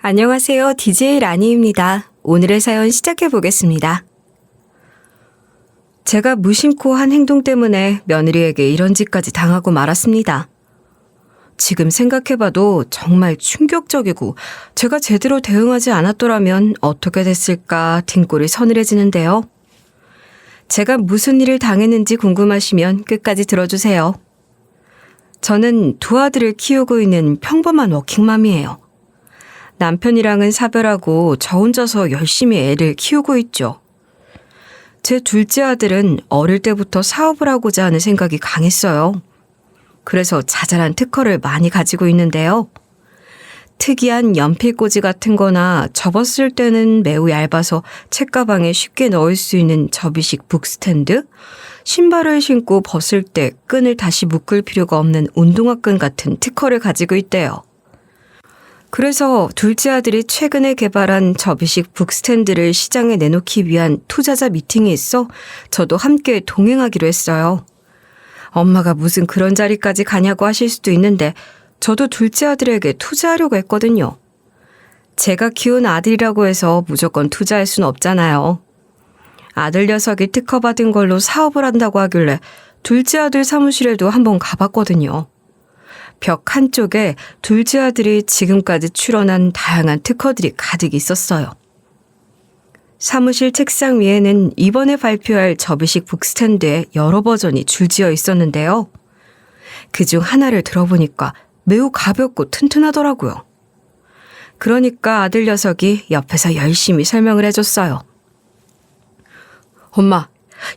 안녕하세요. DJ 라니입니다. 오늘의 사연 시작해 보겠습니다. 제가 무심코 한 행동 때문에 며느리에게 이런 짓까지 당하고 말았습니다. 지금 생각해봐도 정말 충격적이고 제가 제대로 대응하지 않았더라면 어떻게 됐을까 등골이 서늘해지는데요. 제가 무슨 일을 당했는지 궁금하시면 끝까지 들어주세요. 저는 두 아들을 키우고 있는 평범한 워킹맘이에요. 남편이랑은 사별하고 저 혼자서 열심히 애를 키우고 있죠. 제 둘째 아들은 어릴 때부터 사업을 하고자 하는 생각이 강했어요. 그래서 자잘한 특허를 많이 가지고 있는데요. 특이한 연필꽂이 같은 거나 접었을 때는 매우 얇아서 책가방에 쉽게 넣을 수 있는 접이식 북스탠드, 신발을 신고 벗을 때 끈을 다시 묶을 필요가 없는 운동화끈 같은 특허를 가지고 있대요. 그래서 둘째 아들이 최근에 개발한 접이식 북스탠드를 시장에 내놓기 위한 투자자 미팅이 있어 저도 함께 동행하기로 했어요. 엄마가 무슨 그런 자리까지 가냐고 하실 수도 있는데 저도 둘째 아들에게 투자하려고 했거든요. 제가 키운 아들이라고 해서 무조건 투자할 수는 없잖아요. 아들 녀석이 특허받은 걸로 사업을 한다고 하길래 둘째 아들 사무실에도 한번 가봤거든요. 벽 한쪽에 둘째 아들이 지금까지 출원한 다양한 특허들이 가득 있었어요. 사무실 책상 위에는 이번에 발표할 접이식 북스탠드의 여러 버전이 줄지어 있었는데요. 그중 하나를 들어보니까 매우 가볍고 튼튼하더라고요. 그러니까 아들 녀석이 옆에서 열심히 설명을 해줬어요. 엄마,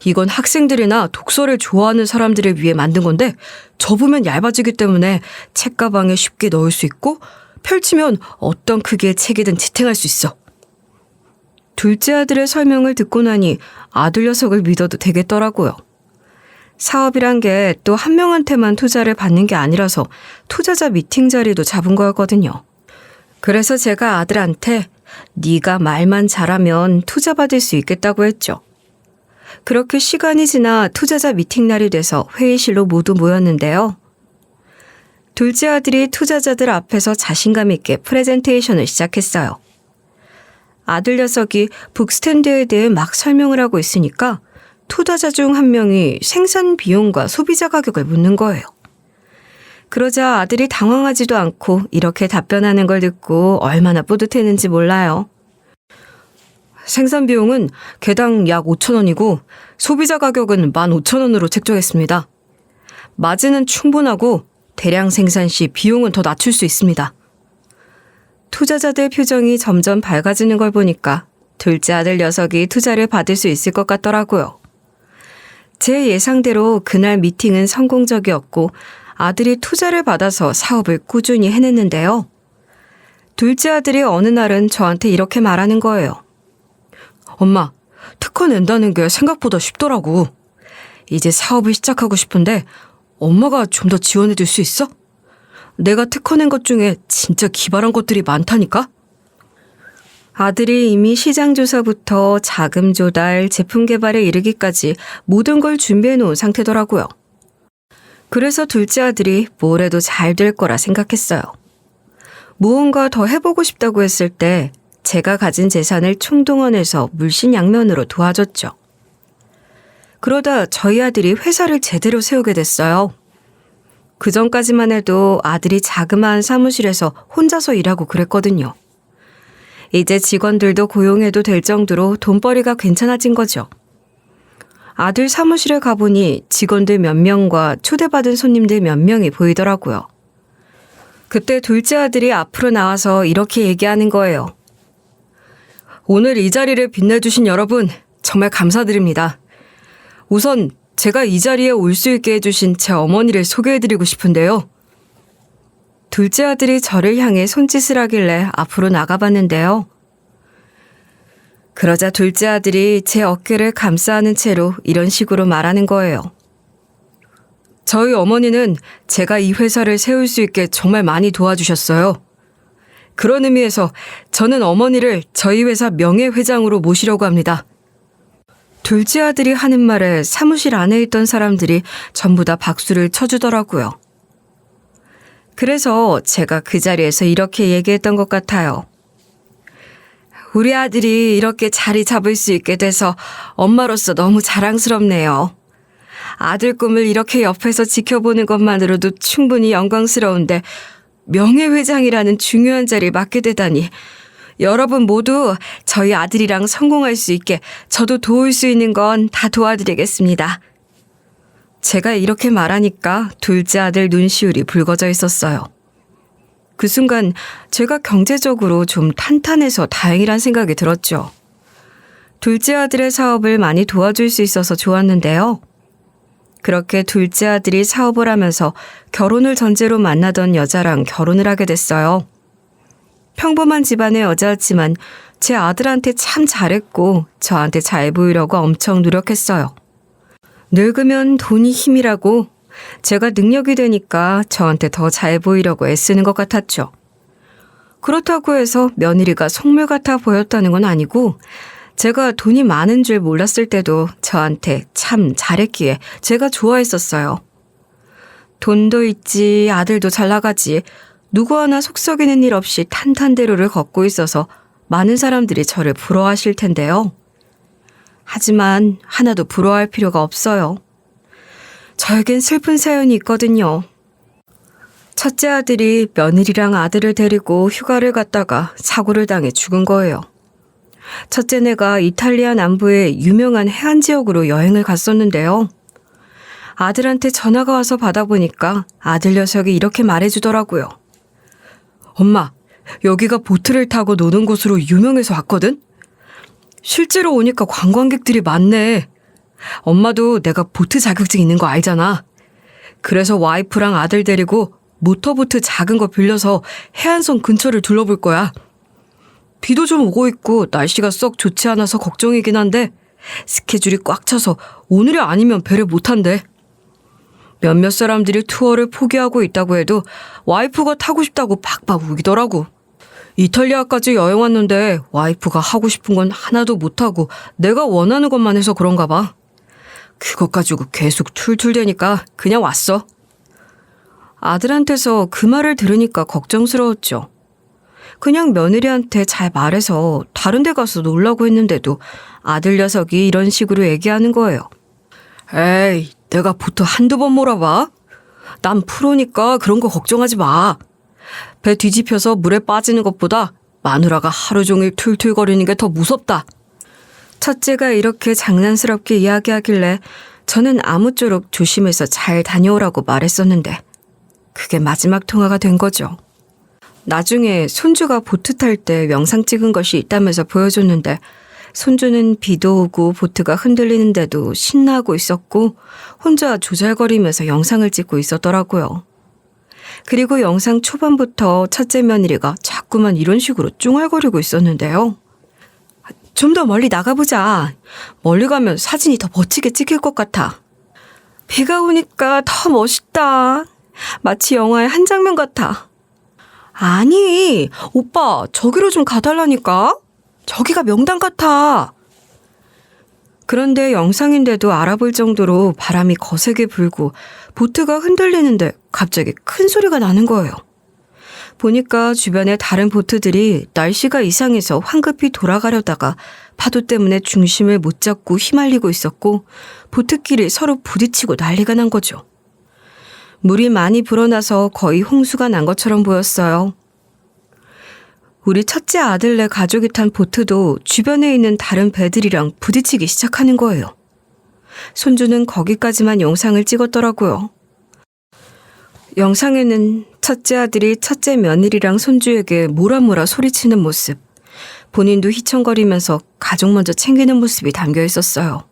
이건 학생들이나 독서를 좋아하는 사람들을 위해 만든 건데 접으면 얇아지기 때문에 책가방에 쉽게 넣을 수 있고 펼치면 어떤 크기의 책이든 지탱할 수 있어. 둘째 아들의 설명을 듣고 나니 아들 녀석을 믿어도 되겠더라고요. 사업이란 게 또 한 명한테만 투자를 받는 게 아니라서 투자자 미팅 자리도 잡은 거였거든요. 그래서 제가 아들한테 네가 말만 잘하면 투자 받을 수 있겠다고 했죠. 그렇게 시간이 지나 투자자 미팅 날이 돼서 회의실로 모두 모였는데요. 둘째 아들이 투자자들 앞에서 자신감 있게 프레젠테이션을 시작했어요. 아들 녀석이 북스탠드에 대해 막 설명을 하고 있으니까 투자자 중 한 명이 생산 비용과 소비자 가격을 묻는 거예요. 그러자 아들이 당황하지도 않고 이렇게 답변하는 걸 듣고 얼마나 뿌듯했는지 몰라요. 생산 비용은 개당 약 5,000원이고 소비자 가격은 15,000원으로 책정했습니다. 마진은 충분하고 대량 생산 시 비용은 더 낮출 수 있습니다. 투자자들 표정이 점점 밝아지는 걸 보니까 둘째 아들 녀석이 투자를 받을 수 있을 것 같더라고요. 제 예상대로 그날 미팅은 성공적이었고 아들이 투자를 받아서 사업을 꾸준히 해냈는데요. 둘째 아들이 어느 날은 저한테 이렇게 말하는 거예요. 엄마, 특허 낸다는 게 생각보다 쉽더라고. 이제 사업을 시작하고 싶은데 엄마가 좀 더 지원해 줄 수 있어? 내가 특허 낸 것 중에 진짜 기발한 것들이 많다니까? 아들이 이미 시장 조사부터 자금 조달, 제품 개발에 이르기까지 모든 걸 준비해 놓은 상태더라고요. 그래서 둘째 아들이 뭘 해도 잘 될 거라 생각했어요. 무언가 더 해보고 싶다고 했을 때 제가 가진 재산을 총동원해서 물신양면으로 도와줬죠. 그러다 저희 아들이 회사를 제대로 세우게 됐어요. 그 전까지만 해도 아들이 자그마한 사무실에서 혼자서 일하고 그랬거든요. 이제 직원들도 고용해도 될 정도로 돈벌이가 괜찮아진 거죠. 아들 사무실에 가보니 직원들 몇 명과 초대받은 손님들 몇 명이 보이더라고요. 그때 둘째 아들이 앞으로 나와서 이렇게 얘기하는 거예요. 오늘 이 자리를 빛내주신 여러분 정말 감사드립니다. 우선 제가 이 자리에 올 수 있게 해주신 제 어머니를 소개해드리고 싶은데요. 둘째 아들이 저를 향해 손짓을 하길래 앞으로 나가봤는데요. 그러자 둘째 아들이 제 어깨를 감싸는 채로 이런 식으로 말하는 거예요. 저희 어머니는 제가 이 회사를 세울 수 있게 정말 많이 도와주셨어요. 그런 의미에서 저는 어머니를 저희 회사 명예회장으로 모시려고 합니다. 둘째 아들이 하는 말에 사무실 안에 있던 사람들이 전부 다 박수를 쳐주더라고요. 그래서 제가 그 자리에서 이렇게 얘기했던 것 같아요. 우리 아들이 이렇게 자리 잡을 수 있게 돼서 엄마로서 너무 자랑스럽네요. 아들 꿈을 이렇게 옆에서 지켜보는 것만으로도 충분히 영광스러운데 명예회장이라는 중요한 자리를 맡게 되다니 여러분 모두 저희 아들이랑 성공할 수 있게 저도 도울 수 있는 건 다 도와드리겠습니다. 제가 이렇게 말하니까 둘째 아들 눈시울이 붉어져 있었어요. 그 순간 제가 경제적으로 좀 탄탄해서 다행이란 생각이 들었죠. 둘째 아들의 사업을 많이 도와줄 수 있어서 좋았는데요. 그렇게 둘째 아들이 사업을 하면서 결혼을 전제로 만나던 여자랑 결혼을 하게 됐어요. 평범한 집안의 여자였지만 제 아들한테 참 잘했고 저한테 잘 보이려고 엄청 노력했어요. 늙으면 돈이 힘이라고 제가 능력이 되니까 저한테 더 잘 보이려고 애쓰는 것 같았죠. 그렇다고 해서 며느리가 속물 같아 보였다는 건 아니고 제가 돈이 많은 줄 몰랐을 때도 저한테 참 잘했기에 제가 좋아했었어요. 돈도 있지 아들도 잘 나가지 누구 하나 속썩이는 일 없이 탄탄대로를 걷고 있어서 많은 사람들이 저를 부러워하실 텐데요. 하지만 하나도 부러워할 필요가 없어요. 저에겐 슬픈 사연이 있거든요. 첫째 아들이 며느리랑 아들을 데리고 휴가를 갔다가 사고를 당해 죽은 거예요. 첫째네가 이탈리아 남부의 유명한 해안 지역으로 여행을 갔었는데요. 아들한테 전화가 와서 받아보니까 아들 녀석이 이렇게 말해주더라고요. 엄마, 여기가 보트를 타고 노는 곳으로 유명해서 왔거든? 실제로 오니까 관광객들이 많네. 엄마도 내가 보트 자격증 있는 거 알잖아. 그래서 와이프랑 아들 데리고 모터보트 작은 거 빌려서 해안선 근처를 둘러볼 거야. 비도 좀 오고 있고 날씨가 썩 좋지 않아서 걱정이긴 한데 스케줄이 꽉 차서 오늘이 아니면 배를 못 탄대. 몇몇 사람들이 투어를 포기하고 있다고 해도 와이프가 타고 싶다고 박박 우기더라고. 이탈리아까지 여행 왔는데 와이프가 하고 싶은 건 하나도 못하고 내가 원하는 것만 해서 그런가 봐. 그것 가지고 계속 툴툴대니까 그냥 왔어. 아들한테서 그 말을 들으니까 걱정스러웠죠. 그냥 며느리한테 잘 말해서 다른 데 가서 놀라고 했는데도 아들 녀석이 이런 식으로 얘기하는 거예요. 에이, 내가 보트 한두 번 몰아봐. 난 프로니까 그런 거 걱정하지 마. 배 뒤집혀서 물에 빠지는 것보다 마누라가 하루 종일 툴툴거리는 게 더 무섭다. 첫째가 이렇게 장난스럽게 이야기하길래 저는 아무쪼록 조심해서 잘 다녀오라고 말했었는데 그게 마지막 통화가 된 거죠. 나중에 손주가 보트 탈 때 영상 찍은 것이 있다면서 보여줬는데 손주는 비도 오고 보트가 흔들리는데도 신나하고 있었고 혼자 조잘거리면서 영상을 찍고 있었더라고요. 그리고 영상 초반부터 첫째 며느리가 자꾸만 이런 식으로 쫑알거리고 있었는데요. 좀 더 멀리 나가보자. 멀리 가면 사진이 더 멋지게 찍힐 것 같아. 비가 오니까 더 멋있다. 마치 영화의 한 장면 같아. 아니, 오빠 저기로 좀 가달라니까. 저기가 명당 같아. 그런데 영상인데도 알아볼 정도로 바람이 거세게 불고 보트가 흔들리는데 갑자기 큰 소리가 나는 거예요. 보니까 주변에 다른 보트들이 날씨가 이상해서 황급히 돌아가려다가 파도 때문에 중심을 못 잡고 휘말리고 있었고 보트끼리 서로 부딪히고 난리가 난 거죠. 물이 많이 불어나서 거의 홍수가 난 것처럼 보였어요. 우리 첫째 아들네 가족이 탄 보트도 주변에 있는 다른 배들이랑 부딪히기 시작하는 거예요. 손주는 거기까지만 영상을 찍었더라고요. 영상에는 첫째 아들이 첫째 며느리랑 손주에게 뭐라 소리치는 모습, 본인도 휘청거리면서 가족 먼저 챙기는 모습이 담겨 있었어요.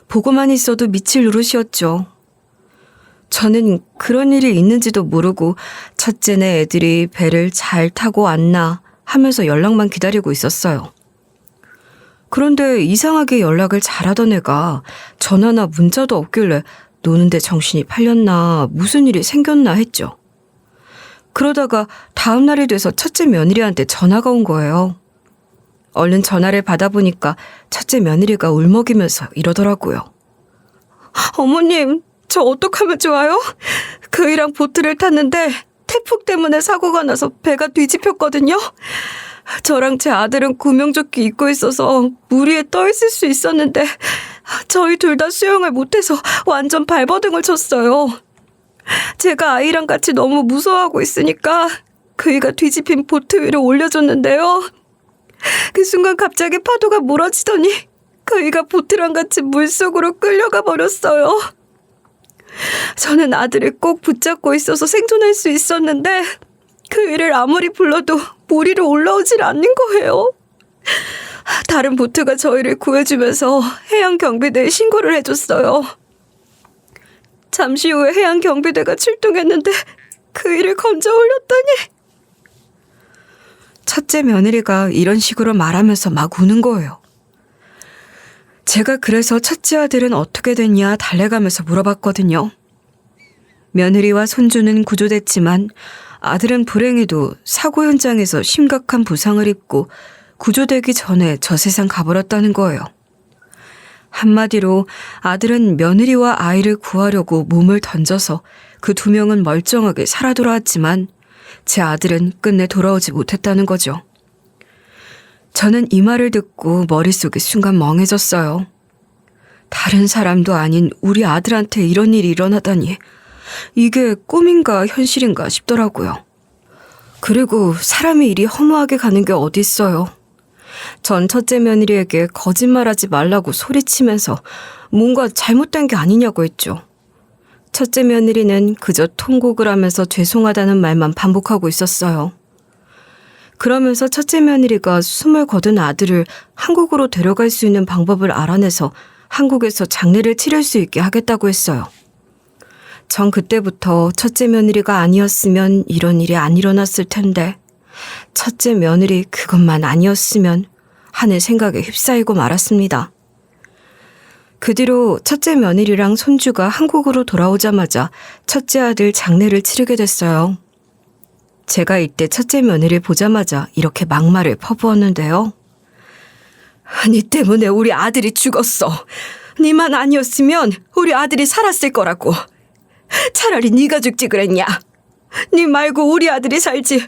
보고만 있어도 미칠 노릇이었죠. 저는 그런 일이 있는지도 모르고 첫째네 애들이 배를 잘 타고 왔나 하면서 연락만 기다리고 있었어요. 그런데 이상하게 연락을 잘하던 애가 전화나 문자도 없길래 노는데 정신이 팔렸나 무슨 일이 생겼나 했죠. 그러다가 다음 날이 돼서 첫째 며느리한테 전화가 온 거예요. 얼른 전화를 받아보니까 첫째 며느리가 울먹이면서 이러더라고요. 어머님, 저 어떡하면 좋아요? 그이랑 보트를 탔는데 태풍 때문에 사고가 나서 배가 뒤집혔거든요. 저랑 제 아들은 구명조끼 입고 있어서 물 위에 떠 있을 수 있었는데 저희 둘 다 수영을 못해서 완전 발버둥을 쳤어요. 제가 아이랑 같이 너무 무서워하고 있으니까 그이가 뒤집힌 보트 위로 올려줬는데요. 그 순간 갑자기 파도가 몰아치더니 그이가 보트랑 같이 물속으로 끌려가 버렸어요. 저는 아들을 꼭 붙잡고 있어서 생존할 수 있었는데 그이를 아무리 불러도 물 위로 올라오질 않는 거예요. 다른 보트가 저희를 구해주면서 해양경비대에 신고를 해줬어요. 잠시 후에 해양경비대가 출동했는데 그이를 건져 올렸더니 첫째 며느리가 이런 식으로 말하면서 막 우는 거예요. 제가 그래서 첫째 아들은 어떻게 됐냐 달래가면서 물어봤거든요. 며느리와 손주는 구조됐지만 아들은 불행히도 사고 현장에서 심각한 부상을 입고 구조되기 전에 저 세상 가버렸다는 거예요. 한마디로 아들은 며느리와 아이를 구하려고 몸을 던져서 그 두 명은 멀쩡하게 살아 돌아왔지만 제 아들은 끝내 돌아오지 못했다는 거죠. 저는 이 말을 듣고 머릿속이 순간 멍해졌어요. 다른 사람도 아닌 우리 아들한테 이런 일이 일어나다니 이게 꿈인가 현실인가 싶더라고요. 그리고 사람이 일이 허무하게 가는 게 어디 있어요. 전 첫째 며느리에게 거짓말하지 말라고 소리치면서 뭔가 잘못된 게 아니냐고 했죠. 첫째 며느리는 그저 통곡을 하면서 죄송하다는 말만 반복하고 있었어요. 그러면서 첫째 며느리가 숨을 거둔 아들을 한국으로 데려갈 수 있는 방법을 알아내서 한국에서 장례를 치를 수 있게 하겠다고 했어요. 전 그때부터 첫째 며느리가 아니었으면 이런 일이 안 일어났을 텐데 첫째 며느리 그것만 아니었으면 하는 생각에 휩싸이고 말았습니다. 그 뒤로 첫째 며느리랑 손주가 한국으로 돌아오자마자 첫째 아들 장례를 치르게 됐어요. 제가 이때 첫째 며느리를 보자마자 이렇게 막말을 퍼부었는데요. 네 때문에 우리 아들이 죽었어. 네만 아니었으면 우리 아들이 살았을 거라고. 차라리 네가 죽지 그랬냐. 네 말고 우리 아들이 살지.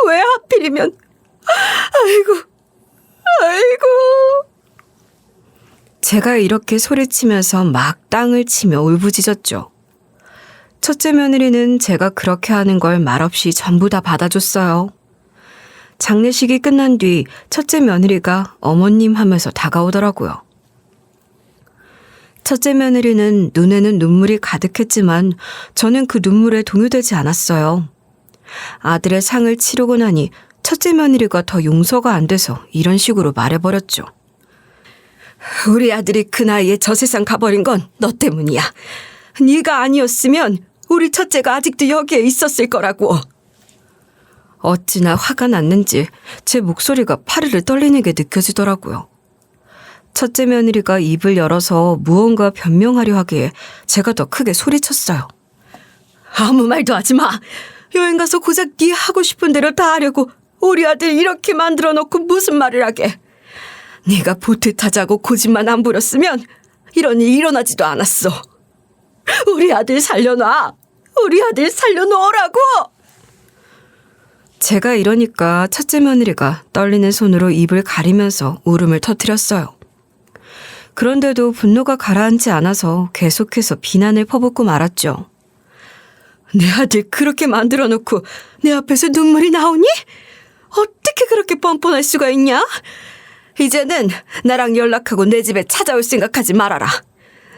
왜 하필이면. 아이고. 제가 이렇게 소리치면서 막 땅을 치며 울부짖었죠. 첫째 며느리는 제가 그렇게 하는 걸 말없이 전부 다 받아줬어요. 장례식이 끝난 뒤 첫째 며느리가 어머님 하면서 다가오더라고요. 첫째 며느리는 눈에는 눈물이 가득했지만 저는 그 눈물에 동요되지 않았어요. 아들의 상을 치르고 나니 첫째 며느리가 더 용서가 안 돼서 이런 식으로 말해버렸죠. 우리 아들이 그 나이에 저 세상 가버린 건 너 때문이야. 네가 아니었으면 우리 첫째가 아직도 여기에 있었을 거라고. 어찌나 화가 났는지 제 목소리가 파르르 떨리는 게 느껴지더라고요. 첫째 며느리가 입을 열어서 무언가 변명하려 하기에 제가 더 크게 소리쳤어요. 아무 말도 하지 마. 여행 가서 고작 네 하고 싶은 대로 다 하려고 우리 아들 이렇게 만들어 놓고 무슨 말을 하게. 네가 보트 타자고 고집만 안 부렸으면 이런 일 일어나지도 않았어. 우리 아들 살려놔. 우리 아들 살려놓으라고. 제가 이러니까 첫째 며느리가 떨리는 손으로 입을 가리면서 울음을 터뜨렸어요. 그런데도 분노가 가라앉지 않아서 계속해서 비난을 퍼붓고 말았죠. 내 아들 그렇게 만들어 놓고 내 앞에서 눈물이 나오니? 어떻게 그렇게 뻔뻔할 수가 있냐? 이제는 나랑 연락하고 내 집에 찾아올 생각하지 말아라.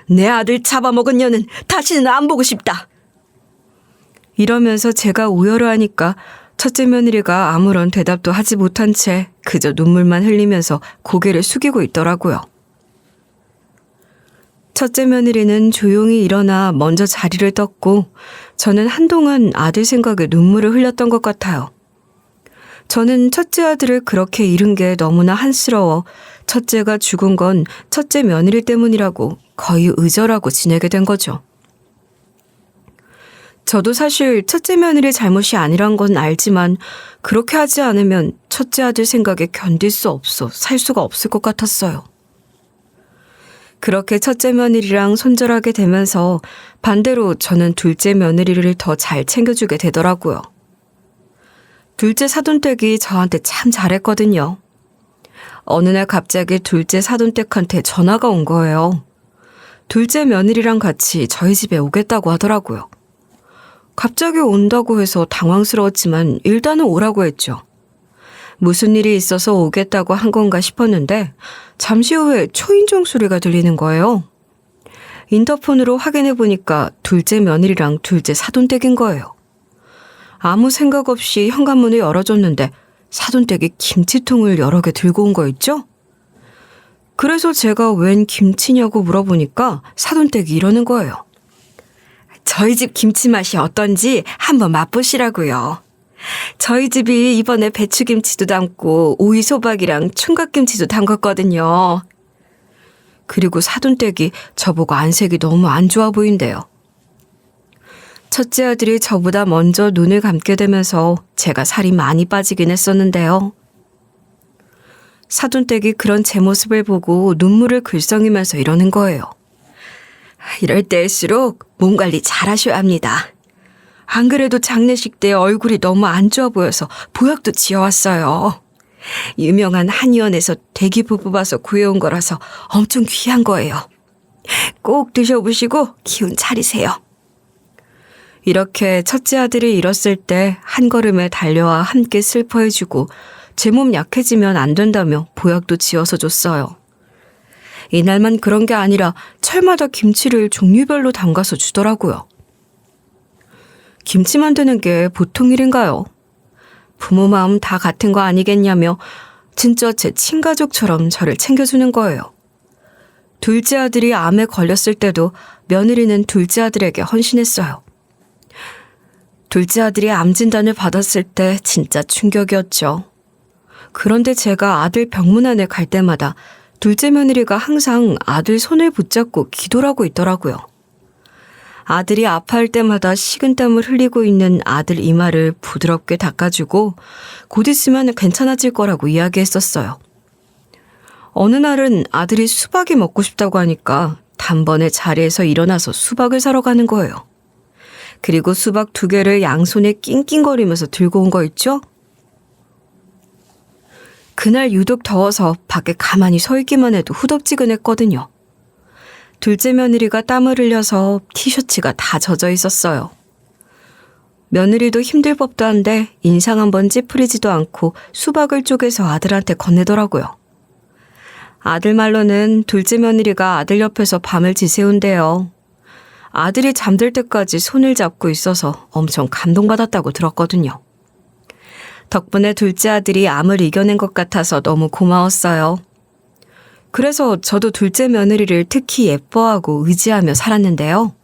내 아들 잡아먹은 년은 다시는 안 보고 싶다. 이러면서 제가 우열을 하니까 첫째 며느리가 아무런 대답도 하지 못한 채 그저 눈물만 흘리면서 고개를 숙이고 있더라고요. 첫째 며느리는 조용히 일어나 먼저 자리를 떴고 저는 한동안 아들 생각에 눈물을 흘렸던 것 같아요. 저는 첫째 아들을 그렇게 잃은 게 너무나 한스러워 첫째가 죽은 건 첫째 며느리 때문이라고 거의 의절하고 지내게 된 거죠. 저도 사실 첫째 며느리 잘못이 아니란 건 알지만 그렇게 하지 않으면 첫째 아들 생각에 견딜 수 없어 살 수가 없을 것 같았어요. 그렇게 첫째 며느리랑 손절하게 되면서 반대로 저는 둘째 며느리를 더 잘 챙겨주게 되더라고요. 둘째 사돈댁이 저한테 참 잘했거든요. 어느 날 갑자기 둘째 사돈댁한테 전화가 온 거예요. 둘째 며느리랑 같이 저희 집에 오겠다고 하더라고요. 갑자기 온다고 해서 당황스러웠지만 일단은 오라고 했죠. 무슨 일이 있어서 오겠다고 한 건가 싶었는데 잠시 후에 초인종 소리가 들리는 거예요. 인터폰으로 확인해 보니까 둘째 며느리랑 둘째 사돈댁인 거예요. 아무 생각 없이 현관문을 열어줬는데 사돈댁이 김치통을 여러 개 들고 온 거 있죠? 그래서 제가 웬 김치냐고 물어보니까 사돈댁이 이러는 거예요. 저희 집 김치 맛이 어떤지 한번 맛보시라고요. 저희 집이 이번에 배추김치도 담고 오이소박이랑 총각김치도 담갔거든요. 그리고 사돈댁이 저보고 안색이 너무 안 좋아 보인대요. 첫째 아들이 저보다 먼저 눈을 감게 되면서 제가 살이 많이 빠지긴 했었는데요. 사돈댁이 그런 제 모습을 보고 눈물을 글썽이면서 이러는 거예요. 이럴 때일수록 몸 관리 잘하셔야 합니다. 안 그래도 장례식 때 얼굴이 너무 안 좋아 보여서 보약도 지어왔어요. 유명한 한의원에서 대기부 뽑아서 구해온 거라서 엄청 귀한 거예요. 꼭 드셔보시고 기운 차리세요. 이렇게 첫째 아들이 잃었을 때 한 걸음에 달려와 함께 슬퍼해주고 제 몸 약해지면 안 된다며 보약도 지어서 줬어요. 이날만 그런 게 아니라 철마다 김치를 종류별로 담가서 주더라고요. 김치 만드는 게 보통 일인가요? 부모 마음 다 같은 거 아니겠냐며 진짜 제 친가족처럼 저를 챙겨주는 거예요. 둘째 아들이 암에 걸렸을 때도 며느리는 둘째 아들에게 헌신했어요. 둘째 아들이 암 진단을 받았을 때 진짜 충격이었죠. 그런데 제가 아들 병문안에 갈 때마다 둘째 며느리가 항상 아들 손을 붙잡고 기도를 하고 있더라고요. 아들이 아파할 때마다 식은땀을 흘리고 있는 아들 이마를 부드럽게 닦아주고 곧 있으면 괜찮아질 거라고 이야기했었어요. 어느 날은 아들이 수박이 먹고 싶다고 하니까 단번에 자리에서 일어나서 수박을 사러 가는 거예요. 그리고 수박 2개를 양손에 낑낑거리면서 들고 온 거 있죠? 그날 유독 더워서 밖에 가만히 서 있기만 해도 후덥지근했거든요. 둘째 며느리가 땀을 흘려서 티셔츠가 다 젖어 있었어요. 며느리도 힘들 법도 한데 인상 한번 찌푸리지도 않고 수박을 쪼개서 아들한테 건네더라고요. 아들 말로는 둘째 며느리가 아들 옆에서 밤을 지새운대요. 아들이 잠들 때까지 손을 잡고 있어서 엄청 감동받았다고 들었거든요. 덕분에 둘째 아들이 암을 이겨낸 것 같아서 너무 고마웠어요. 그래서 저도 둘째 며느리를 특히 예뻐하고 의지하며 살았는데요.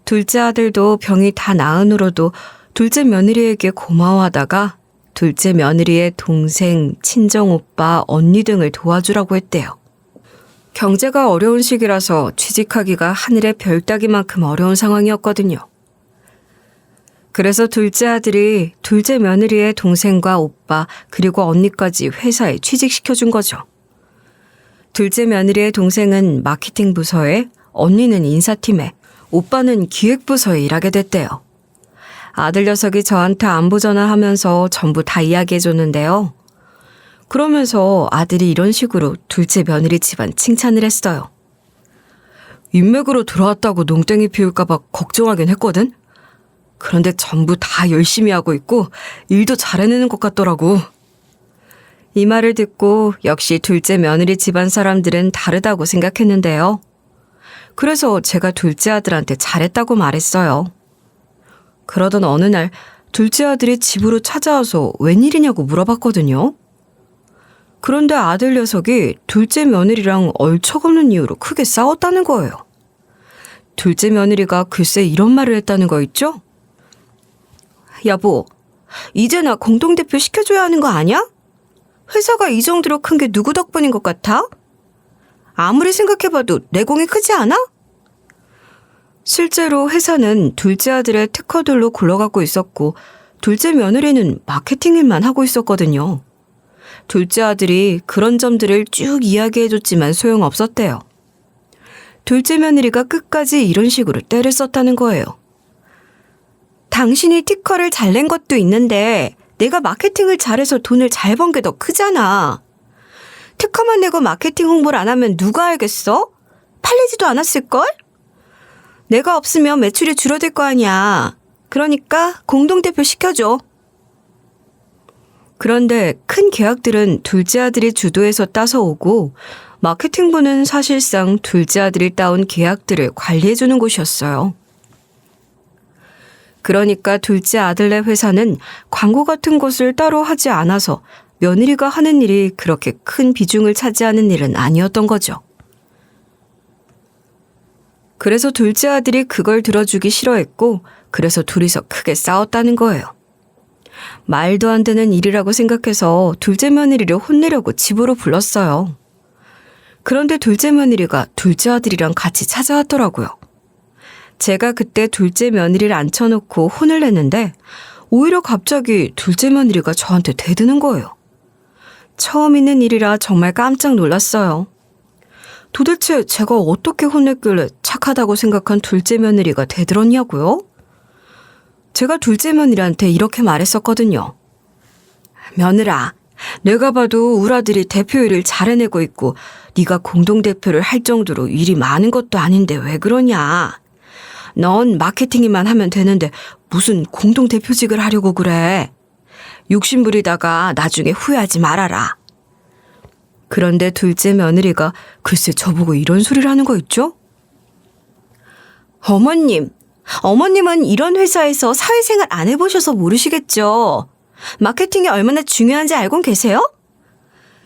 둘째 아들도 병이 다 나은 후로도 둘째 며느리에게 고마워하다가 둘째 며느리의 동생, 친정오빠, 언니 등을 도와주라고 했대요. 경제가 어려운 시기라서 취직하기가 하늘의 별 따기만큼 어려운 상황이었거든요. 그래서 둘째 아들이 둘째 며느리의 동생과 오빠 그리고 언니까지 회사에 취직시켜준 거죠. 둘째 며느리의 동생은 마케팅 부서에, 언니는 인사팀에, 오빠는 기획부서에 일하게 됐대요. 아들 녀석이 저한테 안부 전화하면서 전부 다 이야기해줬는데요. 그러면서 아들이 이런 식으로 둘째 며느리 집안 칭찬을 했어요. 인맥으로 들어왔다고 농땡이 피울까봐 걱정하긴 했거든? 그런데 전부 다 열심히 하고 있고 일도 잘해내는 것 같더라고. 이 말을 듣고 역시 둘째 며느리 집안 사람들은 다르다고 생각했는데요. 그래서 제가 둘째 아들한테 잘했다고 말했어요. 그러던 어느 날 둘째 아들이 집으로 찾아와서 웬일이냐고 물어봤거든요. 그런데 아들 녀석이 둘째 며느리랑 얼척없는 이유로 크게 싸웠다는 거예요. 둘째 며느리가 글쎄 이런 말을 했다는 거 있죠? 여보, 이제 나 공동대표 시켜줘야 하는 거 아니야? 회사가 이 정도로 큰 게 누구 덕분인 것 같아? 아무리 생각해봐도 내 공이 크지 않아? 실제로 회사는 둘째 아들의 특허들로 굴러가고 있었고 둘째 며느리는 마케팅 일만 하고 있었거든요. 둘째 아들이 그런 점들을 쭉 이야기해줬지만 소용없었대요. 둘째 며느리가 끝까지 이런 식으로 때를 썼다는 거예요. 당신이 특허를 잘 낸 것도 있는데 내가 마케팅을 잘해서 돈을 잘 번 게 더 크잖아. 특허만 내고 마케팅 홍보를 안 하면 누가 알겠어? 팔리지도 않았을걸? 내가 없으면 매출이 줄어들 거 아니야. 그러니까 공동대표 시켜줘. 그런데 큰 계약들은 둘째 아들이 주도해서 따서 오고 마케팅부는 사실상 둘째 아들이 따온 계약들을 관리해주는 곳이었어요. 그러니까 둘째 아들네 회사는 광고 같은 것을 따로 하지 않아서 며느리가 하는 일이 그렇게 큰 비중을 차지하는 일은 아니었던 거죠. 그래서 둘째 아들이 그걸 들어주기 싫어했고 그래서 둘이서 크게 싸웠다는 거예요. 말도 안 되는 일이라고 생각해서 둘째 며느리를 혼내려고 집으로 불렀어요. 그런데 둘째 며느리가 둘째 아들이랑 같이 찾아왔더라고요. 제가 그때 둘째 며느리를 앉혀놓고 혼을 냈는데 오히려 갑자기 둘째 며느리가 저한테 대드는 거예요. 처음 있는 일이라 정말 깜짝 놀랐어요. 도대체 제가 어떻게 혼냈길래 착하다고 생각한 둘째 며느리가 대들었냐고요? 제가 둘째 며느리한테 이렇게 말했었거든요. 며느라, 내가 봐도 우리 아들이 대표 일을 잘 해내고 있고 네가 공동대표를 할 정도로 일이 많은 것도 아닌데 왜 그러냐. 넌 마케팅만 하면 되는데 무슨 공동대표직을 하려고 그래. 욕심 부리다가 나중에 후회하지 말아라. 그런데 둘째 며느리가 글쎄 저보고 이런 소리를 하는 거 있죠? 어머님은 이런 회사에서 사회생활 안 해보셔서 모르시겠죠. 마케팅이 얼마나 중요한지 알고 계세요?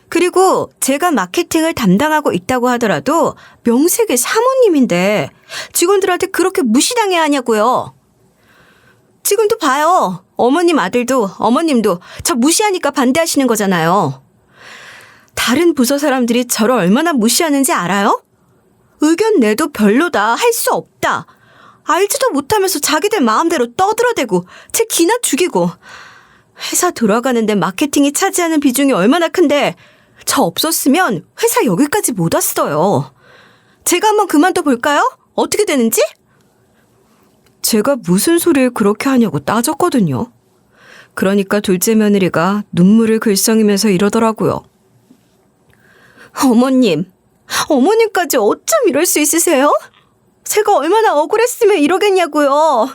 그리고 제가 마케팅을 담당하고 있다고 하더라도 명색이 사모님인데 직원들한테 그렇게 무시당해야 하냐고요. 지금도 봐요. 어머님 아들도 어머님도 저 무시하니까 반대하시는 거잖아요. 다른 부서 사람들이 저를 얼마나 무시하는지 알아요? 의견 내도 별로다, 할 수 없다. 알지도 못하면서 자기들 마음대로 떠들어대고 제 기나 죽이고. 회사 돌아가는데 마케팅이 차지하는 비중이 얼마나 큰데 저 없었으면 회사 여기까지 못 왔어요. 제가 한번 그만둬 볼까요? 어떻게 되는지? 제가 무슨 소리를 그렇게 하냐고 따졌거든요. 그러니까 둘째 며느리가 눈물을 글썽이면서 이러더라고요. 어머님까지 어쩜 이럴 수 있으세요? 제가 얼마나 억울했으면 이러겠냐고요.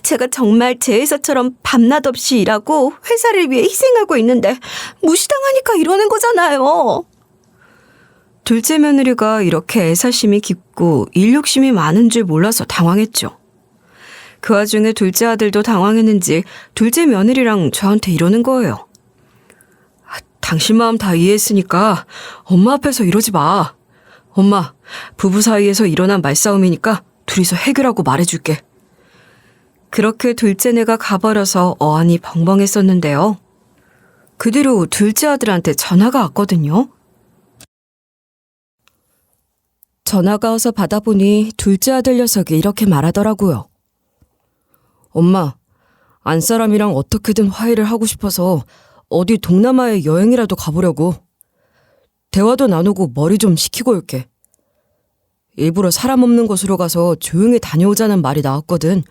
제가 정말 제 회사처럼 밤낮 없이 일하고 회사를 위해 희생하고 있는데 무시당하니까 이러는 거잖아요. 둘째 며느리가 이렇게 애사심이 깊고 일욕심이 많은 줄 몰라서 당황했죠. 그 와중에 둘째 아들도 당황했는지 둘째 며느리랑 저한테 이러는 거예요. 당신 마음 다 이해했으니까 엄마 앞에서 이러지 마. 엄마, 부부 사이에서 일어난 말싸움이니까 둘이서 해결하고 말해줄게. 그렇게 둘째네가 가버려서 어안이 벙벙했었는데요. 그 뒤로 둘째 아들한테 전화가 왔거든요. 전화가 와서 받아보니 둘째 아들 녀석이 이렇게 말하더라고요. 엄마, 안사람이랑 어떻게든 화해를 하고 싶어서 어디 동남아에 여행이라도 가보려고. 대화도 나누고 머리 좀 식히고 올게. 일부러 사람 없는 곳으로 가서 조용히 다녀오자는 말이 나왔거든.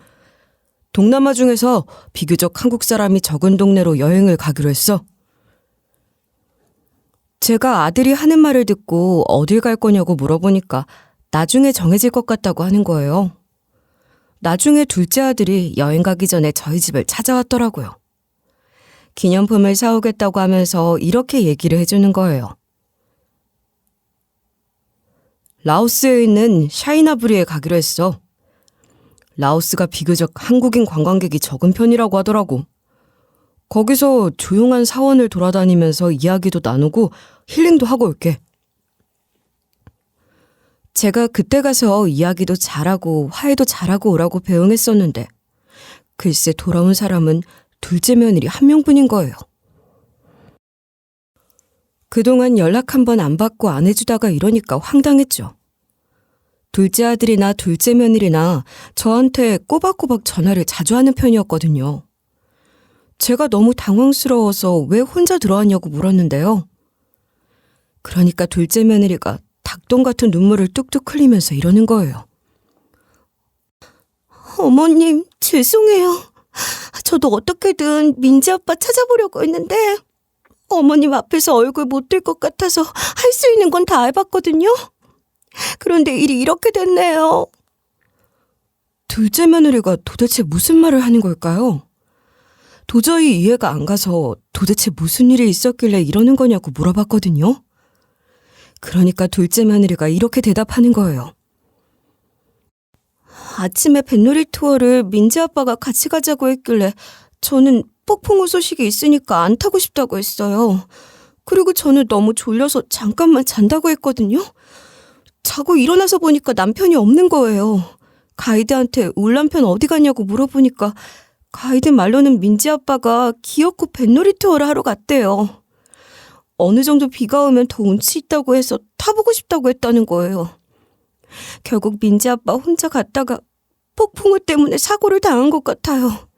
동남아 중에서 비교적 한국 사람이 적은 동네로 여행을 가기로 했어. 제가 아들이 하는 말을 듣고 어딜 갈 거냐고 물어보니까 나중에 정해질 것 같다고 하는 거예요. 나중에 둘째 아들이 여행 가기 전에 저희 집을 찾아왔더라고요. 기념품을 사오겠다고 하면서 이렇게 얘기를 해주는 거예요. 라오스에 있는 샤이나부리에 가기로 했어. 라오스가 비교적 한국인 관광객이 적은 편이라고 하더라고. 거기서 조용한 사원을 돌아다니면서 이야기도 나누고 힐링도 하고 올게. 제가 그때 가서 이야기도 잘하고 화해도 잘하고 오라고 배웅했었는데 글쎄 돌아온 사람은 둘째 며느리 한 명뿐인 거예요. 그동안 연락 한 번 안 받고 안 해주다가 이러니까 황당했죠. 둘째 아들이나 둘째 며느리나 저한테 꼬박꼬박 전화를 자주 하는 편이었거든요. 제가 너무 당황스러워서 왜 혼자 들어왔냐고 물었는데요. 그러니까 둘째 며느리가 닭똥 같은 눈물을 뚝뚝 흘리면서 이러는 거예요. 어머님, 죄송해요. 저도 어떻게든 민지 아빠 찾아보려고 했는데 어머님 앞에서 얼굴 못 들 것 같아서 할 수 있는 건 다 해봤거든요. 그런데 일이 이렇게 됐네요. 둘째 며느리가 도대체 무슨 말을 하는 걸까요? 도저히 이해가 안 가서 도대체 무슨 일이 있었길래 이러는 거냐고 물어봤거든요. 그러니까 둘째 며느리가 이렇게 대답하는 거예요. 아침에 뱃놀이 투어를 민지 아빠가 같이 가자고 했길래 저는 폭풍우 소식이 있으니까 안 타고 싶다고 했어요. 그리고 저는 너무 졸려서 잠깐만 잔다고 했거든요. 자고 일어나서 보니까 남편이 없는 거예요. 가이드한테 울 남편 어디 갔냐고 물어보니까 가이드 말로는 민지 아빠가 기어코 뱃놀이 투어를 하러 갔대요. 어느 정도 비가 오면 더 운치 있다고 해서 타보고 싶다고 했다는 거예요. 결국 민지 아빠 혼자 갔다가 폭풍우 때문에 사고를 당한 것 같아요.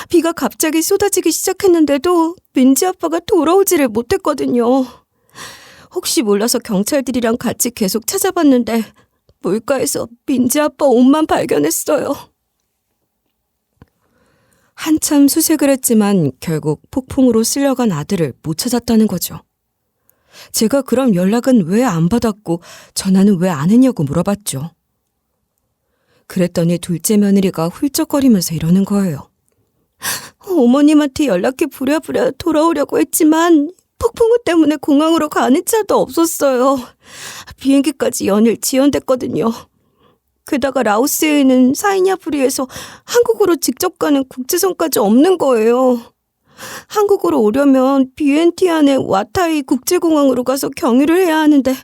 비가 갑자기 쏟아지기 시작했는데도 민지 아빠가 돌아오지를 못했거든요. 혹시 몰라서 경찰들이랑 같이 계속 찾아봤는데 물가에서 민지 아빠 옷만 발견했어요. 한참 수색을 했지만 결국 폭풍으로 쓸려간 아들을 못 찾았다는 거죠. 제가 그럼 연락은 왜 안 받았고 전화는 왜 안 했냐고 물어봤죠. 그랬더니 둘째 며느리가 훌쩍거리면서 이러는 거예요. 어머님한테 연락해 부랴부랴 돌아오려고 했지만 폭풍우 때문에 공항으로 가는 차도 없었어요. 비행기까지 연일 지연됐거든요. 게다가 라오스에 있는 사이냐프리에서 한국으로 직접 가는 국제선까지 없는 거예요. 한국으로 오려면 비엔티안의 와타이 국제공항으로 가서 경유를 해야 하는데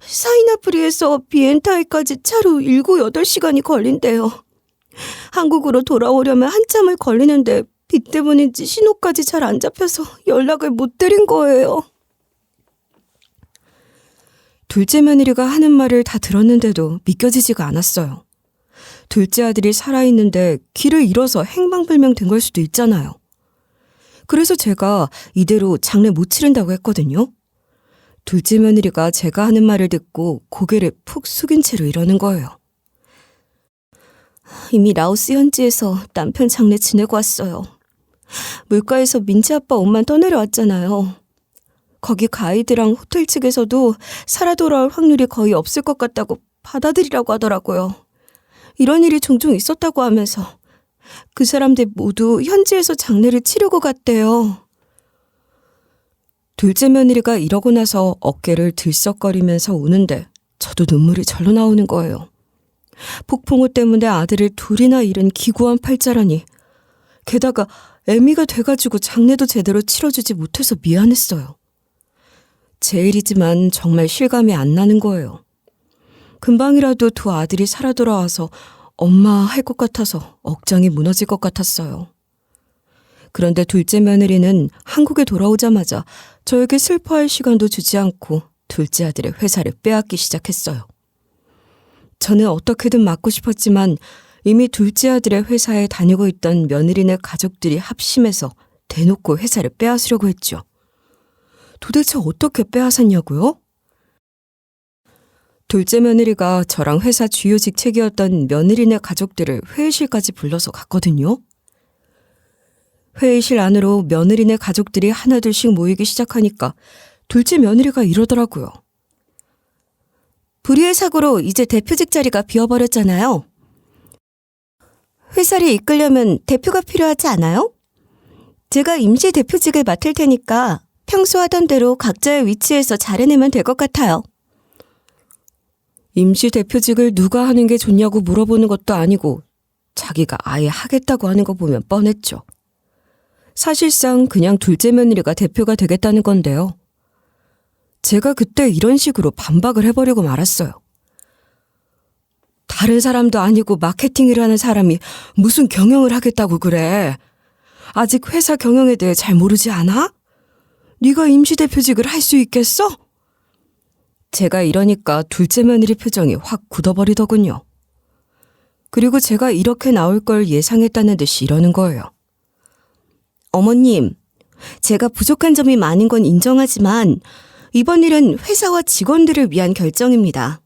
사이나프리에서 비엔타이까지 차로 7, 8시간이 걸린대요. 한국으로 돌아오려면 한참을 걸리는데 비 때문인지 신호까지 잘 안 잡혀서 연락을 못 드린 거예요. 둘째 며느리가 하는 말을 다 들었는데도 믿겨지지가 않았어요. 둘째 아들이 살아있는데 길을 잃어서 행방불명 된 걸 수도 있잖아요. 그래서 제가 이대로 장례 못 치른다고 했거든요. 둘째 며느리가 제가 하는 말을 듣고 고개를 푹 숙인 채로 이러는 거예요. 이미 라오스 현지에서 남편 장례 지내고 왔어요. 물가에서 민지 아빠 옷만 떠내려왔잖아요. 거기 가이드랑 호텔 측에서도 살아 돌아올 확률이 거의 없을 것 같다고 받아들이라고 하더라고요. 이런 일이 종종 있었다고 하면서 그 사람들 모두 현지에서 장례를 치르고 갔대요. 둘째 며느리가 이러고 나서 어깨를 들썩거리면서 우는데 저도 눈물이 절로 나오는 거예요. 폭풍우 때문에 아들을 둘이나 잃은 기구한 팔자라니. 게다가 애미가 돼가지고 장례도 제대로 치러주지 못해서 미안했어요. 제 일이지만 정말 실감이 안 나는 거예요. 금방이라도 두 아들이 살아 돌아와서 엄마 할 것 같아서 억장이 무너질 것 같았어요. 그런데 둘째 며느리는 한국에 돌아오자마자 저에게 슬퍼할 시간도 주지 않고 둘째 아들의 회사를 빼앗기 시작했어요. 저는 어떻게든 막고 싶었지만 이미 둘째 아들의 회사에 다니고 있던 며느리네 가족들이 합심해서 대놓고 회사를 빼앗으려고 했죠. 도대체 어떻게 빼앗았냐고요? 둘째 며느리가 저랑 회사 주요 직책이었던 며느리네 가족들을 회의실까지 불러서 갔거든요. 회의실 안으로 며느리네 가족들이 하나둘씩 모이기 시작하니까 둘째 며느리가 이러더라고요. 불의의 사고로 이제 대표직 자리가 비어버렸잖아요. 회사를 이끌려면 대표가 필요하지 않아요? 제가 임시 대표직을 맡을 테니까 평소 하던 대로 각자의 위치에서 잘해내면 될 것 같아요. 임시 대표직을 누가 하는 게 좋냐고 물어보는 것도 아니고 자기가 아예 하겠다고 하는 거 보면 뻔했죠. 사실상 그냥 둘째 며느리가 대표가 되겠다는 건데요. 제가 그때 이런 식으로 반박을 해버리고 말았어요. 다른 사람도 아니고 마케팅을 하는 사람이 무슨 경영을 하겠다고 그래. 아직 회사 경영에 대해 잘 모르지 않아? 네가 임시대표직을 할 수 있겠어? 제가 이러니까 둘째 며느리 표정이 확 굳어버리더군요. 그리고 제가 이렇게 나올 걸 예상했다는 듯이 이러는 거예요. 어머님, 제가 부족한 점이 많은 건 인정하지만 이번 일은 회사와 직원들을 위한 결정입니다.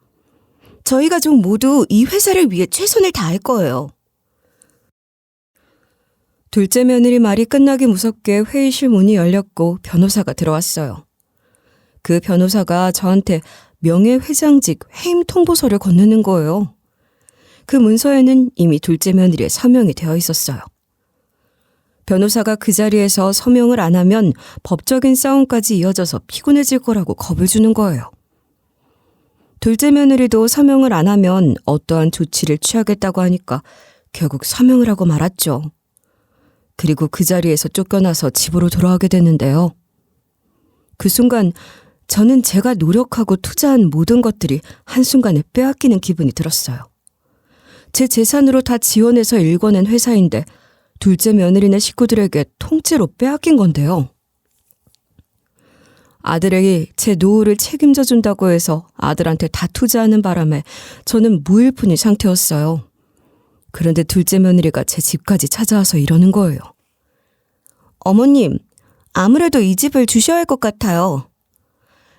저희 가족 모두 이 회사를 위해 최선을 다할 거예요. 둘째 며느리 말이 끝나기 무섭게 회의실 문이 열렸고 변호사가 들어왔어요. 그 변호사가 저한테 명예회장직 해임 통보서를 건네는 거예요. 그 문서에는 이미 둘째 며느리의 서명이 되어 있었어요. 변호사가 그 자리에서 서명을 안 하면 법적인 싸움까지 이어져서 피곤해질 거라고 겁을 주는 거예요. 둘째 며느리도 서명을 안 하면 어떠한 조치를 취하겠다고 하니까 결국 서명을 하고 말았죠. 그리고 그 자리에서 쫓겨나서 집으로 돌아가게 됐는데요. 그 순간 저는 제가 노력하고 투자한 모든 것들이 한순간에 빼앗기는 기분이 들었어요. 제 재산으로 다 지원해서 일궈낸 회사인데 둘째 며느리네 식구들에게 통째로 빼앗긴 건데요. 아들에게 제 노후를 책임져 준다고 해서 아들한테 다 투자하는 바람에 저는 무일푼인 상태였어요. 그런데 둘째 며느리가 제 집까지 찾아와서 이러는 거예요. 어머님, 아무래도 이 집을 주셔야 할 것 같아요.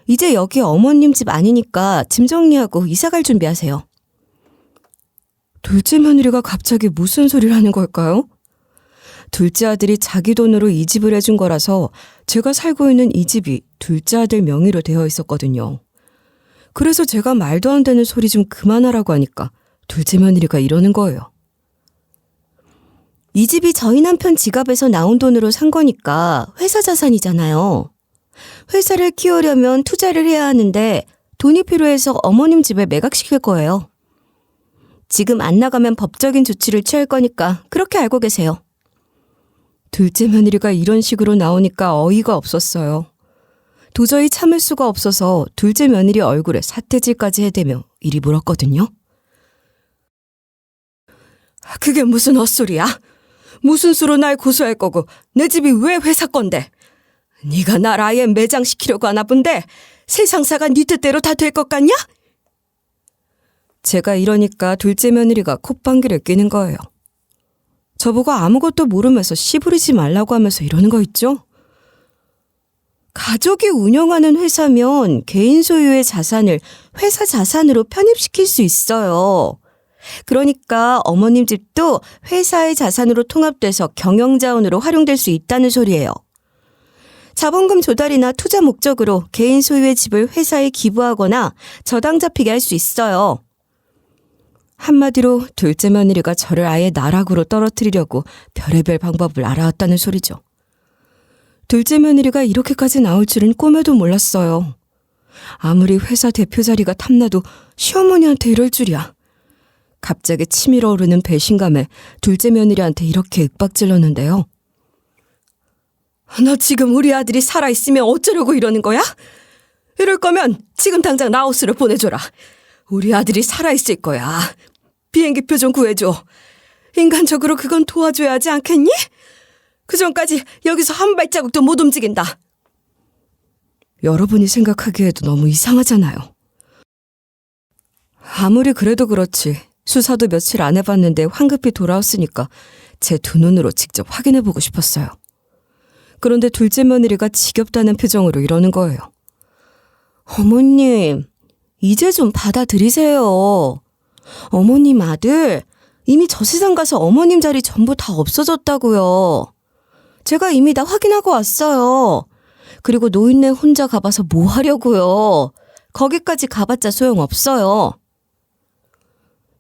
이제 여기 어머님 집 아니니까 짐 정리하고 이사 갈 준비하세요. 둘째 며느리가 갑자기 무슨 소리를 하는 걸까요? 둘째 아들이 자기 돈으로 이 집을 해준 거라서 제가 살고 있는 이 집이 둘째 아들 명의로 되어 있었거든요. 그래서 제가 말도 안 되는 소리 좀 그만하라고 하니까 둘째 며느리가 이러는 거예요. 이 집이 저희 남편 지갑에서 나온 돈으로 산 거니까 회사 자산이잖아요. 회사를 키우려면 투자를 해야 하는데 돈이 필요해서 어머님 집에 매각시킬 거예요. 지금 안 나가면 법적인 조치를 취할 거니까 그렇게 알고 계세요. 둘째 며느리가 이런 식으로 나오니까 어이가 없었어요. 도저히 참을 수가 없어서 둘째 며느리 얼굴에 사태질까지 해대며 이리 물었거든요. 그게 무슨 헛소리야? 무슨 수로 날 고소할 거고 내 집이 왜 회사 건데? 네가 날 아예 매장시키려고 하나 본데 세상사가 네 뜻대로 다 될 것 같냐? 제가 이러니까 둘째 며느리가 콧방귀를 뀌는 거예요. 저보고 아무것도 모르면서 씨부리지 말라고 하면서 이러는 거 있죠? 가족이 운영하는 회사면 개인 소유의 자산을 회사 자산으로 편입시킬 수 있어요. 그러니까 어머님 집도 회사의 자산으로 통합돼서 경영자원으로 활용될 수 있다는 소리예요. 자본금 조달이나 투자 목적으로 개인 소유의 집을 회사에 기부하거나 저당 잡히게 할 수 있어요. 한마디로 둘째 며느리가 저를 아예 나락으로 떨어뜨리려고 별의별 방법을 알아왔다는 소리죠. 둘째 며느리가 이렇게까지 나올 줄은 꿈에도 몰랐어요. 아무리 회사 대표 자리가 탐나도 시어머니한테 이럴 줄이야. 갑자기 치밀어 오르는 배신감에 둘째 며느리한테 이렇게 윽박질렀는데요. 너 지금 우리 아들이 살아있으면 어쩌려고 이러는 거야? 이럴 거면 지금 당장 라오스를 보내줘라. 우리 아들이 살아있을 거야. 비행기표 좀 구해줘. 인간적으로 그건 도와줘야 하지 않겠니? 그 전까지 여기서 한 발자국도 못 움직인다. 여러분이 생각하기에도 너무 이상하잖아요. 아무리 그래도 그렇지 수사도 며칠 안 해봤는데 황급히 돌아왔으니까 제 두 눈으로 직접 확인해보고 싶었어요. 그런데 둘째 며느리가 지겹다는 표정으로 이러는 거예요. 어머님, 이제 좀 받아들이세요. 어머님 아들 이미 저 세상 가서 어머님 자리 전부 다 없어졌다고요. 제가 이미 다 확인하고 왔어요. 그리고 노인네 혼자 가봐서 뭐 하려고요. 거기까지 가봤자 소용없어요.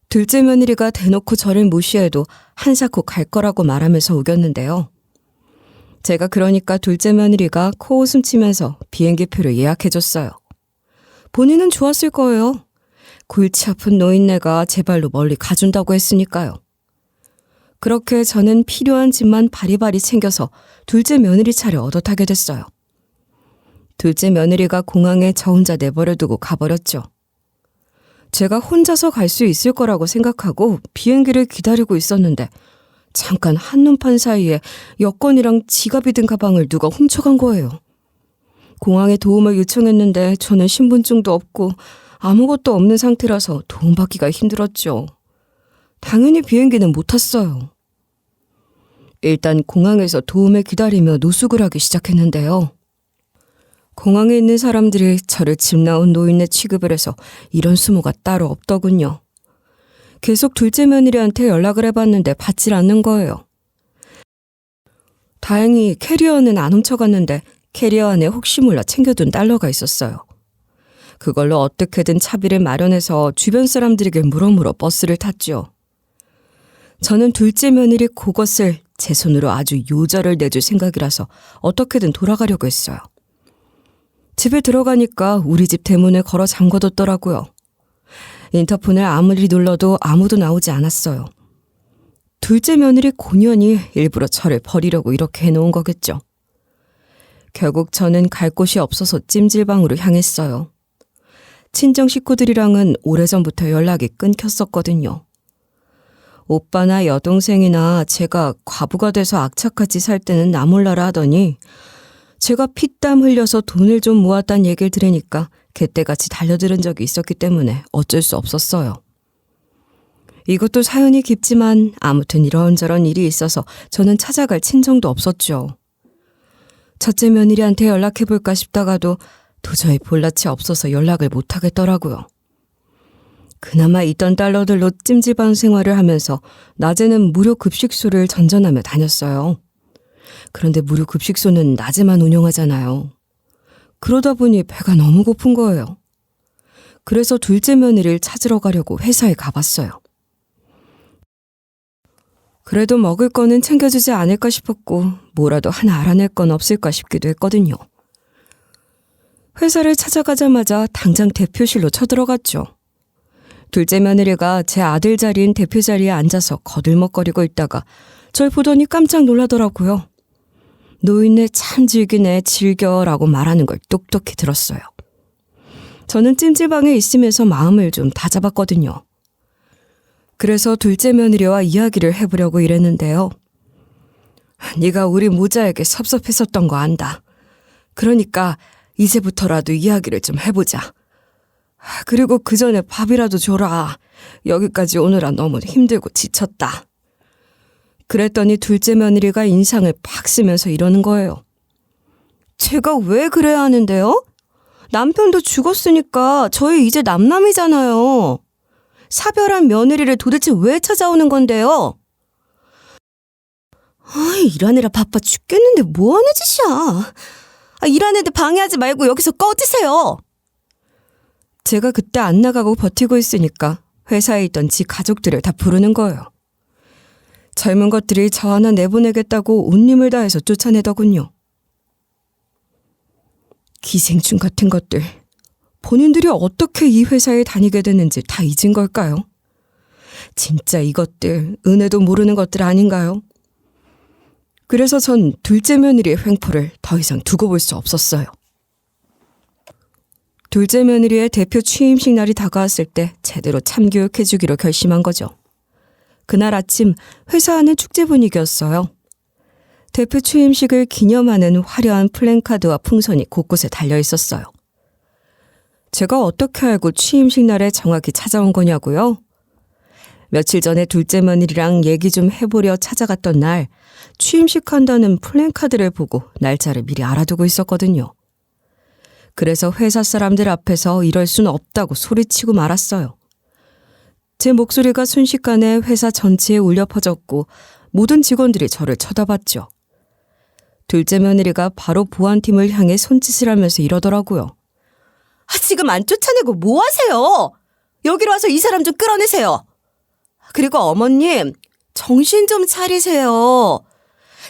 둘째 며느리가 대놓고 저를 무시해도 한사코 갈 거라고 말하면서 우겼는데요. 제가 그러니까 둘째 며느리가 코웃음 치면서 비행기표를 예약해줬어요. 본인은 좋았을 거예요. 골치 아픈 노인네가 제 발로 멀리 가준다고 했으니까요. 그렇게 저는 필요한 집만 바리바리 챙겨서 둘째 며느리 차를 얻어 타게 됐어요. 둘째 며느리가 공항에 저 혼자 내버려두고 가버렸죠. 제가 혼자서 갈 수 있을 거라고 생각하고 비행기를 기다리고 있었는데 잠깐 한눈판 사이에 여권이랑 지갑이 든 가방을 누가 훔쳐간 거예요. 공항에 도움을 요청했는데 저는 신분증도 없고 아무것도 없는 상태라서 도움받기가 힘들었죠. 당연히 비행기는 못 탔어요. 일단 공항에서 도움을 기다리며 노숙을 하기 시작했는데요. 공항에 있는 사람들이 저를 집 나온 노인네 취급을 해서 이런 수모가 따로 없더군요. 계속 둘째 며느리한테 연락을 해봤는데 받질 않는 거예요. 다행히 캐리어는 안 훔쳐갔는데 캐리어 안에 혹시 몰라 챙겨둔 달러가 있었어요. 그걸로 어떻게든 차비를 마련해서 주변 사람들에게 물어물어 버스를 탔죠. 저는 둘째 며느리 그것을 제 손으로 아주 요절을 내줄 생각이라서 어떻게든 돌아가려고 했어요. 집에 들어가니까 우리 집 대문을 걸어 잠궈뒀더라고요. 인터폰을 아무리 눌러도 아무도 나오지 않았어요. 둘째 며느리 고년이 일부러 저를 버리려고 이렇게 해놓은 거겠죠. 결국 저는 갈 곳이 없어서 찜질방으로 향했어요. 친정 식구들이랑은 오래전부터 연락이 끊겼었거든요. 오빠나 여동생이나 제가 과부가 돼서 악착같이 살 때는 나 몰라라 하더니 제가 피땀 흘려서 돈을 좀 모았다는 얘기를 들으니까 개떼같이 달려들은 적이 있었기 때문에 어쩔 수 없었어요. 이것도 사연이 깊지만 아무튼 이런저런 일이 있어서 저는 찾아갈 친정도 없었죠. 첫째 며느리한테 연락해볼까 싶다가도 도저히 볼낯이 없어서 연락을 못하겠더라고요. 그나마 있던 달러들로 찜질방 생활을 하면서 낮에는 무료 급식소를 전전하며 다녔어요. 그런데 무료 급식소는 낮에만 운영하잖아요. 그러다 보니 배가 너무 고픈 거예요. 그래서 둘째 며느리를 찾으러 가려고 회사에 가봤어요. 그래도 먹을 거는 챙겨주지 않을까 싶었고 뭐라도 하나 알아낼 건 없을까 싶기도 했거든요. 회사를 찾아가자마자 당장 대표실로 쳐들어갔죠. 둘째 며느리가 제 아들 자리인 대표 자리에 앉아서 거들먹거리고 있다가 절 보더니 깜짝 놀라더라고요. 노인네 참 즐기네 즐겨라고 말하는 걸 똑똑히 들었어요. 저는 찜질방에 있으면서 마음을 좀 다잡았거든요. 그래서 둘째 며느리와 이야기를 해보려고 이랬는데요. 네가 우리 모자에게 섭섭했었던 거 안다. 그러니까 이제부터라도 이야기를 좀 해보자. 그리고 그 전에 밥이라도 줘라. 여기까지 오느라 너무 힘들고 지쳤다. 그랬더니 둘째 며느리가 인상을 팍 쓰면서 이러는 거예요. 제가 왜 그래야 하는데요? 남편도 죽었으니까 저희 이제 남남이잖아요. 사별한 며느리를 도대체 왜 찾아오는 건데요? 일하느라 바빠 죽겠는데 뭐하는 짓이야. 일하는데 방해하지 말고 여기서 꺼지세요. 제가 그때 안 나가고 버티고 있으니까 회사에 있던 지 가족들을 다 부르는 거예요. 젊은 것들이 저 하나 내보내겠다고 온 힘을 다해서 쫓아내더군요. 기생충 같은 것들. 본인들이 어떻게 이 회사에 다니게 됐는지 다 잊은 걸까요? 진짜 이것들 은혜도 모르는 것들 아닌가요? 그래서 전 둘째 며느리의 횡포를 더 이상 두고 볼 수 없었어요. 둘째 며느리의 대표 취임식 날이 다가왔을 때 제대로 참교육해주기로 결심한 거죠. 그날 아침 회사 안은 축제 분위기였어요. 대표 취임식을 기념하는 화려한 플랜카드와 풍선이 곳곳에 달려 있었어요. 제가 어떻게 알고 취임식 날에 정확히 찾아온 거냐고요? 며칠 전에 둘째 며느리랑 얘기 좀 해보려 찾아갔던 날 취임식 한다는 플랜카드를 보고 날짜를 미리 알아두고 있었거든요. 그래서 회사 사람들 앞에서 이럴 수는 없다고 소리치고 말았어요. 제 목소리가 순식간에 회사 전체에 울려 퍼졌고 모든 직원들이 저를 쳐다봤죠. 둘째 며느리가 바로 보안팀을 향해 손짓을 하면서 이러더라고요. 지금 안 쫓아내고 뭐 하세요? 여기로 와서 이 사람 좀 끌어내세요. 그리고 어머님, 정신 좀 차리세요.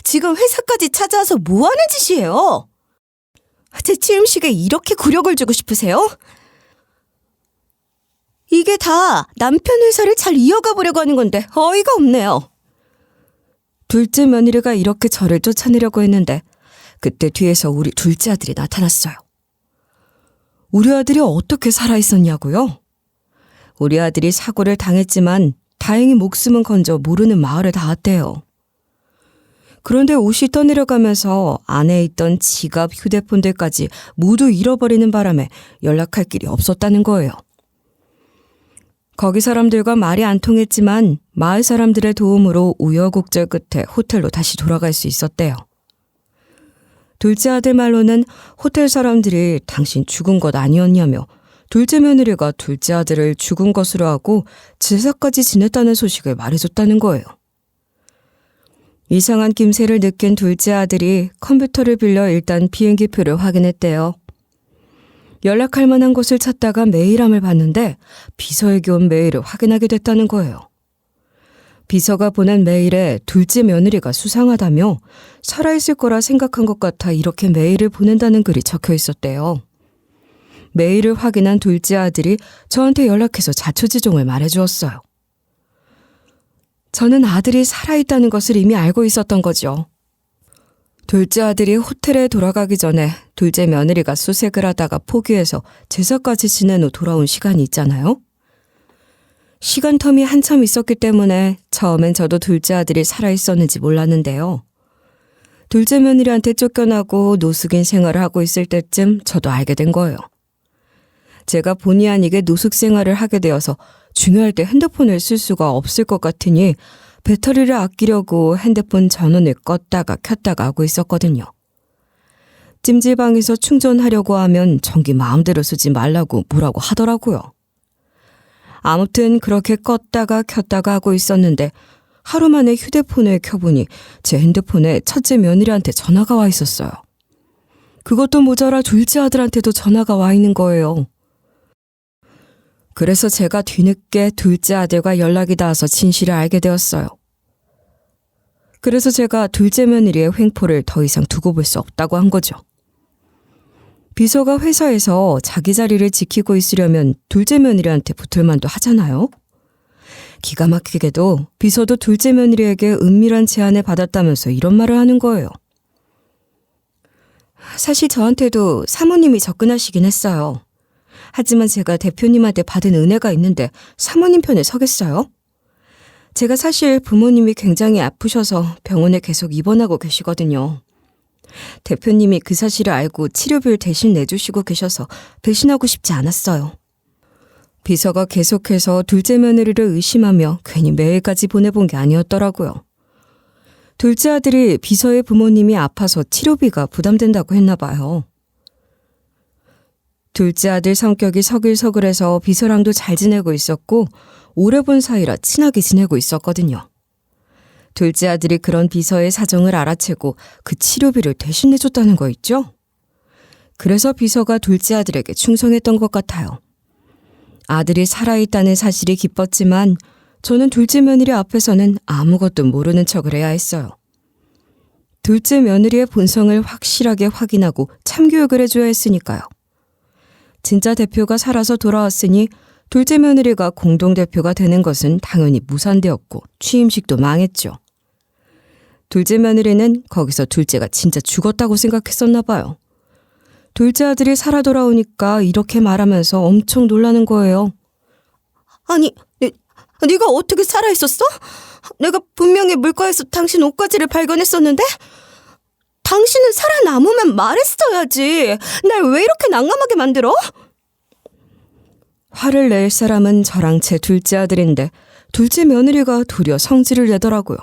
지금 회사까지 찾아와서 뭐 하는 짓이에요? 제 취임식에 이렇게 굴욕을 주고 싶으세요? 이게 다 남편 회사를 잘 이어가 보려고 하는 건데 어이가 없네요. 둘째 며느리가 이렇게 저를 쫓아내려고 했는데 그때 뒤에서 우리 둘째 아들이 나타났어요. 우리 아들이 어떻게 살아있었냐고요? 우리 아들이 사고를 당했지만 다행히 목숨은 건져 모르는 마을에 닿았대요. 그런데 옷이 떠내려가면서 안에 있던 지갑, 휴대폰들까지 모두 잃어버리는 바람에 연락할 길이 없었다는 거예요. 거기 사람들과 말이 안 통했지만 마을 사람들의 도움으로 우여곡절 끝에 호텔로 다시 돌아갈 수 있었대요. 둘째 아들 말로는 호텔 사람들이 당신 죽은 것 아니었냐며 둘째 며느리가 둘째 아들을 죽은 것으로 하고 제사까지 지냈다는 소식을 말해줬다는 거예요. 이상한 김새를 느낀 둘째 아들이 컴퓨터를 빌려 일단 비행기표를 확인했대요. 연락할 만한 곳을 찾다가 메일함을 봤는데 비서에게 온 메일을 확인하게 됐다는 거예요. 비서가 보낸 메일에 둘째 며느리가 수상하다며 살아있을 거라 생각한 것 같아 이렇게 메일을 보낸다는 글이 적혀 있었대요. 메일을 확인한 둘째 아들이 저한테 연락해서 자초지종을 말해주었어요. 저는 아들이 살아있다는 것을 이미 알고 있었던 거죠. 둘째 아들이 호텔에 돌아가기 전에 둘째 며느리가 수색을 하다가 포기해서 제사까지 지낸 후 돌아온 시간이 있잖아요. 시간 텀이 한참 있었기 때문에 처음엔 저도 둘째 아들이 살아있었는지 몰랐는데요. 둘째 며느리한테 쫓겨나고 노숙인 생활을 하고 있을 때쯤 저도 알게 된 거예요. 제가 본의 아니게 노숙 생활을 하게 되어서 중요할 때 핸드폰을 쓸 수가 없을 것 같으니 배터리를 아끼려고 핸드폰 전원을 껐다가 켰다가 하고 있었거든요. 찜질방에서 충전하려고 하면 전기 마음대로 쓰지 말라고 뭐라고 하더라고요. 아무튼 그렇게 껐다가 켰다가 하고 있었는데 하루 만에 휴대폰을 켜보니 제 핸드폰에 첫째 며느리한테 전화가 와 있었어요. 그것도 모자라 둘째 아들한테도 전화가 와 있는 거예요. 그래서 제가 뒤늦게 둘째 아들과 연락이 닿아서 진실을 알게 되었어요. 그래서 제가 둘째 며느리의 횡포를 더 이상 두고 볼 수 없다고 한 거죠. 비서가 회사에서 자기 자리를 지키고 있으려면 둘째 며느리한테 붙을 만도 하잖아요. 기가 막히게도 비서도 둘째 며느리에게 은밀한 제안을 받았다면서 이런 말을 하는 거예요. 사실 저한테도 사모님이 접근하시긴 했어요. 하지만 제가 대표님한테 받은 은혜가 있는데 사모님 편에 서겠어요? 제가 사실 부모님이 굉장히 아프셔서 병원에 계속 입원하고 계시거든요. 대표님이 그 사실을 알고 치료비를 대신 내주시고 계셔서 배신하고 싶지 않았어요. 비서가 계속해서 둘째 며느리를 의심하며 괜히 메일까지 보내본 게 아니었더라고요. 둘째 아들이 비서의 부모님이 아파서 치료비가 부담된다고 했나 봐요. 둘째 아들 성격이 서글서글해서 비서랑도 잘 지내고 있었고 오래 본 사이라 친하게 지내고 있었거든요. 둘째 아들이 그런 비서의 사정을 알아채고 그 치료비를 대신 내줬다는 거 있죠? 그래서 비서가 둘째 아들에게 충성했던 것 같아요. 아들이 살아있다는 사실이 기뻤지만 저는 둘째 며느리 앞에서는 아무것도 모르는 척을 해야 했어요. 둘째 며느리의 본성을 확실하게 확인하고 참교육을 해줘야 했으니까요. 진짜 대표가 살아서 돌아왔으니 둘째 며느리가 공동대표가 되는 것은 당연히 무산되었고 취임식도 망했죠. 둘째 며느리는 거기서 둘째가 진짜 죽었다고 생각했었나 봐요. 둘째 아들이 살아 돌아오니까 이렇게 말하면서 엄청 놀라는 거예요. 아니, 네가 어떻게 살아있었어? 내가 분명히 물가에서 당신 옷가지를 발견했었는데? 당신은 살아남으면 말했어야지. 날 왜 이렇게 난감하게 만들어? 화를 낼 사람은 저랑 제 둘째 아들인데 둘째 며느리가 도리어 성질을 내더라고요.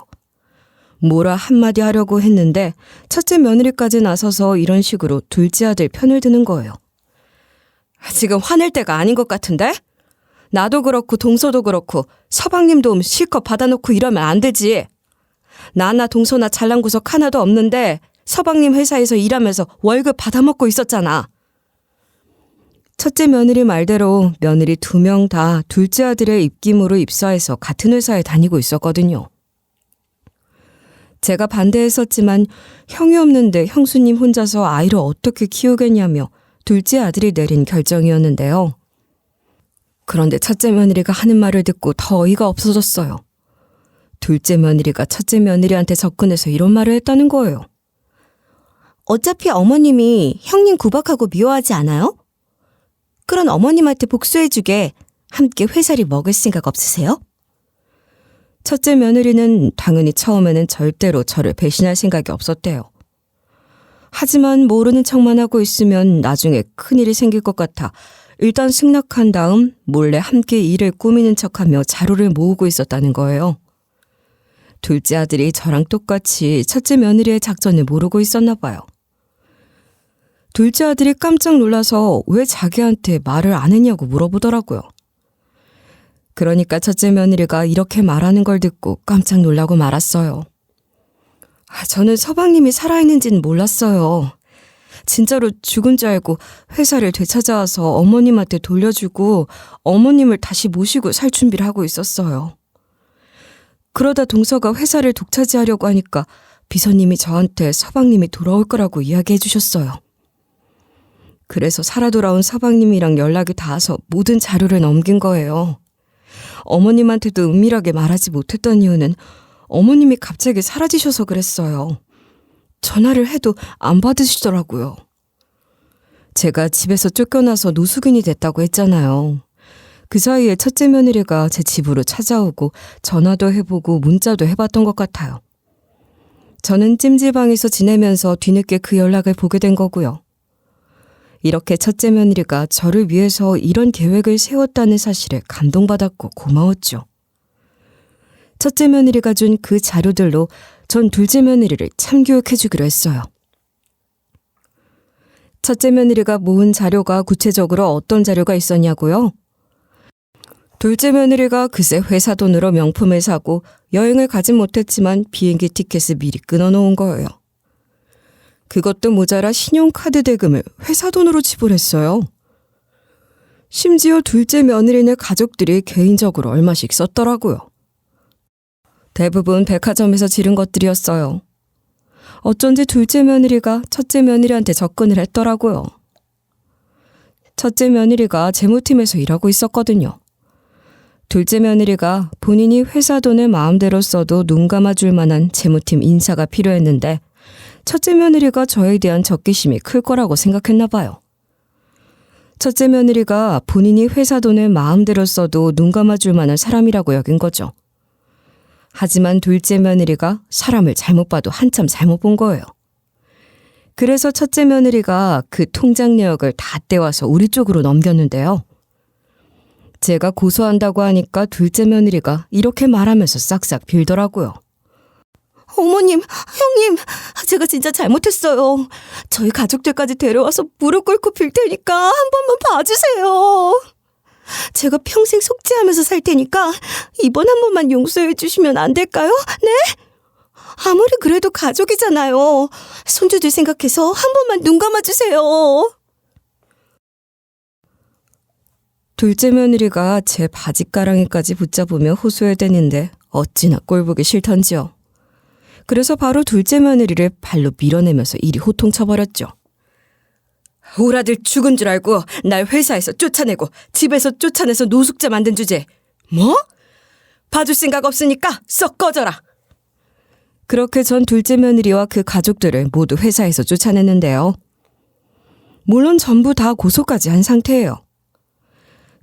뭐라 한마디 하려고 했는데 첫째 며느리까지 나서서 이런 식으로 둘째 아들 편을 드는 거예요. 지금 화낼 때가 아닌 것 같은데? 나도 그렇고 동서도 그렇고 서방님 도움 실컷 받아놓고 이러면 안 되지. 나나 동서나 잘난 구석 하나도 없는데 서방님 회사에서 일하면서 월급 받아먹고 있었잖아. 첫째 며느리 말대로 며느리 2명 다 둘째 아들의 입김으로 입사해서 같은 회사에 다니고 있었거든요. 제가 반대했었지만 형이 없는데 형수님 혼자서 아이를 어떻게 키우겠냐며 둘째 아들이 내린 결정이었는데요. 그런데 첫째 며느리가 하는 말을 듣고 더 어이가 없어졌어요. 둘째 며느리가 첫째 며느리한테 접근해서 이런 말을 했다는 거예요. 어차피 어머님이 형님 구박하고 미워하지 않아요? 그런 어머님한테 복수해주게 함께 회사를 먹을 생각 없으세요? 첫째 며느리는 당연히 처음에는 절대로 저를 배신할 생각이 없었대요. 하지만 모르는 척만 하고 있으면 나중에 큰일이 생길 것 같아 일단 승낙한 다음 몰래 함께 일을 꾸미는 척하며 자료를 모으고 있었다는 거예요. 둘째 아들이 저랑 똑같이 첫째 며느리의 작전을 모르고 있었나 봐요. 둘째 아들이 깜짝 놀라서 왜 자기한테 말을 안 했냐고 물어보더라고요. 그러니까 첫째 며느리가 이렇게 말하는 걸 듣고 깜짝 놀라고 말았어요. 저는 서방님이 살아있는지는 몰랐어요. 진짜로 죽은 줄 알고 회사를 되찾아와서 어머님한테 돌려주고 어머님을 다시 모시고 살 준비를 하고 있었어요. 그러다 동서가 회사를 독차지하려고 하니까 비서님이 저한테 서방님이 돌아올 거라고 이야기해 주셨어요. 그래서 살아 돌아온 서방님이랑 연락이 닿아서 모든 자료를 넘긴 거예요. 어머님한테도 은밀하게 말하지 못했던 이유는 어머님이 갑자기 사라지셔서 그랬어요. 전화를 해도 안 받으시더라고요. 제가 집에서 쫓겨나서 노숙인이 됐다고 했잖아요. 그 사이에 첫째 며느리가 제 집으로 찾아오고 전화도 해보고 문자도 해봤던 것 같아요. 저는 찜질방에서 지내면서 뒤늦게 그 연락을 보게 된 거고요. 이렇게 첫째 며느리가 저를 위해서 이런 계획을 세웠다는 사실에 감동받았고 고마웠죠. 첫째 며느리가 준 그 자료들로 전 둘째 며느리를 참교육해주기로 했어요. 첫째 며느리가 모은 자료가 구체적으로 어떤 자료가 있었냐고요? 둘째 며느리가 그새 회사 돈으로 명품을 사고 여행을 가진 못했지만 비행기 티켓을 미리 끊어놓은 거예요. 그것도 모자라 신용카드 대금을 회사 돈으로 지불했어요. 심지어 둘째 며느리네 가족들이 개인적으로 얼마씩 썼더라고요. 대부분 백화점에서 지른 것들이었어요. 어쩐지 둘째 며느리가 첫째 며느리한테 접근을 했더라고요. 첫째 며느리가 재무팀에서 일하고 있었거든요. 둘째 며느리가 본인이 회사 돈을 마음대로 써도 눈 감아줄 만한 재무팀 인사가 필요했는데 첫째 며느리가 저에 대한 적개심이 클 거라고 생각했나 봐요. 첫째 며느리가 본인이 회사 돈을 마음대로 써도 눈 감아줄 만한 사람이라고 여긴 거죠. 하지만 둘째 며느리가 사람을 잘못 봐도 한참 잘못 본 거예요. 그래서 첫째 며느리가 그 통장 내역을 다 떼와서 우리 쪽으로 넘겼는데요. 제가 고소한다고 하니까 둘째 며느리가 이렇게 말하면서 싹싹 빌더라고요. 어머님, 형님, 제가 진짜 잘못했어요. 저희 가족들까지 데려와서 무릎 꿇고 빌 테니까 한 번만 봐주세요. 제가 평생 속죄하면서 살 테니까 이번 한 번만 용서해 주시면 안 될까요? 네? 아무리 그래도 가족이잖아요. 손주들 생각해서 한 번만 눈 감아주세요. 둘째 며느리가 제 바지가랑이까지 붙잡으며 호소해대는데 어찌나 꼴보기 싫던지요. 그래서 바로 둘째 며느리를 발로 밀어내면서 이리 호통쳐버렸죠. 오라들 죽은 줄 알고 날 회사에서 쫓아내고 집에서 쫓아내서 노숙자 만든 주제. 뭐? 봐줄 생각 없으니까 썩 꺼져라. 그렇게 전 둘째 며느리와 그 가족들을 모두 회사에서 쫓아냈는데요. 물론 전부 다 고소까지 한 상태예요.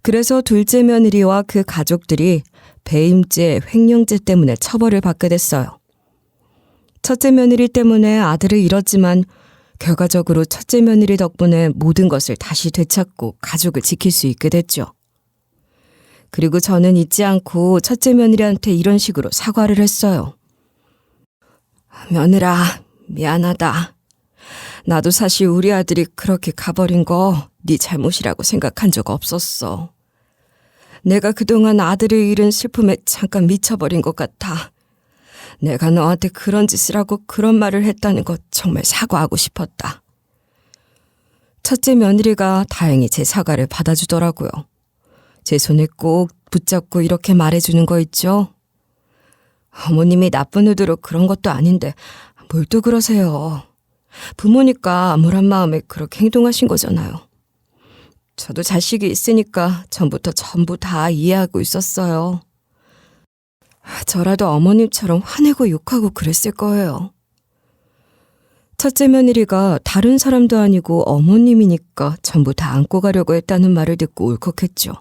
그래서 둘째 며느리와 그 가족들이 배임죄, 횡령죄 때문에 처벌을 받게 됐어요. 첫째 며느리 때문에 아들을 잃었지만 결과적으로 첫째 며느리 덕분에 모든 것을 다시 되찾고 가족을 지킬 수 있게 됐죠. 그리고 저는 잊지 않고 첫째 며느리한테 이런 식으로 사과를 했어요. 며느라, 미안하다. 나도 사실 우리 아들이 그렇게 가버린 거 네 잘못이라고 생각한 적 없었어. 내가 그동안 아들을 잃은 슬픔에 잠깐 미쳐버린 것 같아. 내가 너한테 그런 짓을 하고 그런 말을 했다는 것 정말 사과하고 싶었다. 첫째 며느리가 다행히 제 사과를 받아주더라고요. 제 손에 꼭 붙잡고 이렇게 말해주는 거 있죠? 어머님이 나쁜 의도로 그런 것도 아닌데 뭘 또 그러세요. 부모니까 암울한 마음에 그렇게 행동하신 거잖아요. 저도 자식이 있으니까 전부터 전부 다 이해하고 있었어요. 저라도 어머님처럼 화내고 욕하고 그랬을 거예요. 첫째 며느리가 다른 사람도 아니고 어머님이니까 전부 다 안고 가려고 했다는 말을 듣고 울컥했죠.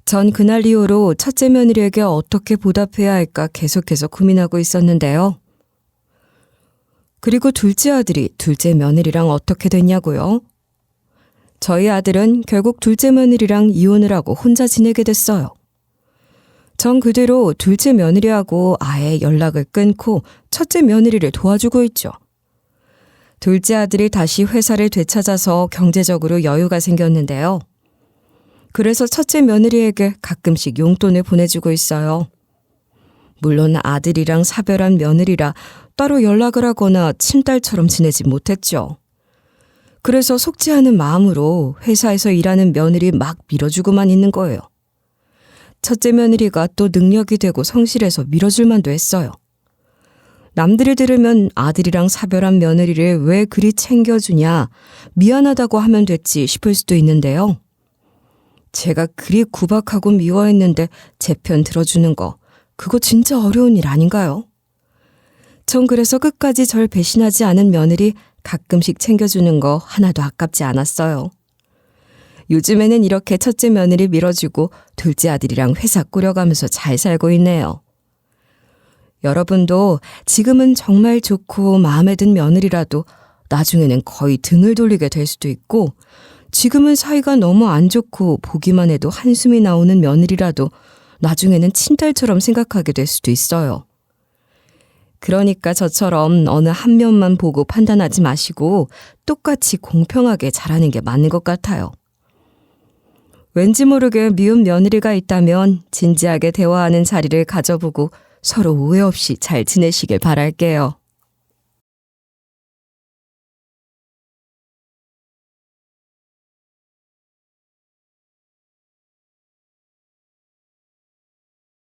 전 그날 이후로 첫째 며느리에게 어떻게 보답해야 할까 계속해서 고민하고 있었는데요. 그리고 둘째 아들이 둘째 며느리랑 어떻게 됐냐고요? 저희 아들은 결국 둘째 며느리랑 이혼을 하고 혼자 지내게 됐어요. 전 그대로 둘째 며느리하고 아예 연락을 끊고 첫째 며느리를 도와주고 있죠. 둘째 아들이 다시 회사를 되찾아서 경제적으로 여유가 생겼는데요. 그래서 첫째 며느리에게 가끔씩 용돈을 보내주고 있어요. 물론 아들이랑 사별한 며느리라 따로 연락을 하거나 친딸처럼 지내지 못했죠. 그래서 속지 않은 마음으로 회사에서 일하는 며느리 막 밀어주고만 있는 거예요. 첫째 며느리가 또 능력이 되고 성실해서 밀어줄 만도 했어요. 남들이 들으면 아들이랑 사별한 며느리를 왜 그리 챙겨주냐, 미안하다고 하면 됐지 싶을 수도 있는데요. 제가 그리 구박하고 미워했는데 제 편 들어주는 거, 그거 진짜 어려운 일 아닌가요? 전 그래서 끝까지 절 배신하지 않은 며느리 가끔씩 챙겨주는 거 하나도 아깝지 않았어요. 요즘에는 이렇게 첫째 며느리 밀어주고 둘째 아들이랑 회사 꾸려가면서 잘 살고 있네요. 여러분도 지금은 정말 좋고 마음에 든 며느리라도 나중에는 거의 등을 돌리게 될 수도 있고, 지금은 사이가 너무 안 좋고 보기만 해도 한숨이 나오는 며느리라도 나중에는 친딸처럼 생각하게 될 수도 있어요. 그러니까 저처럼 어느 한 면만 보고 판단하지 마시고 똑같이 공평하게 잘하는 게 맞는 것 같아요. 왠지 모르게 미운 며느리가 있다면 진지하게 대화하는 자리를 가져보고 서로 오해 없이 잘 지내시길 바랄게요.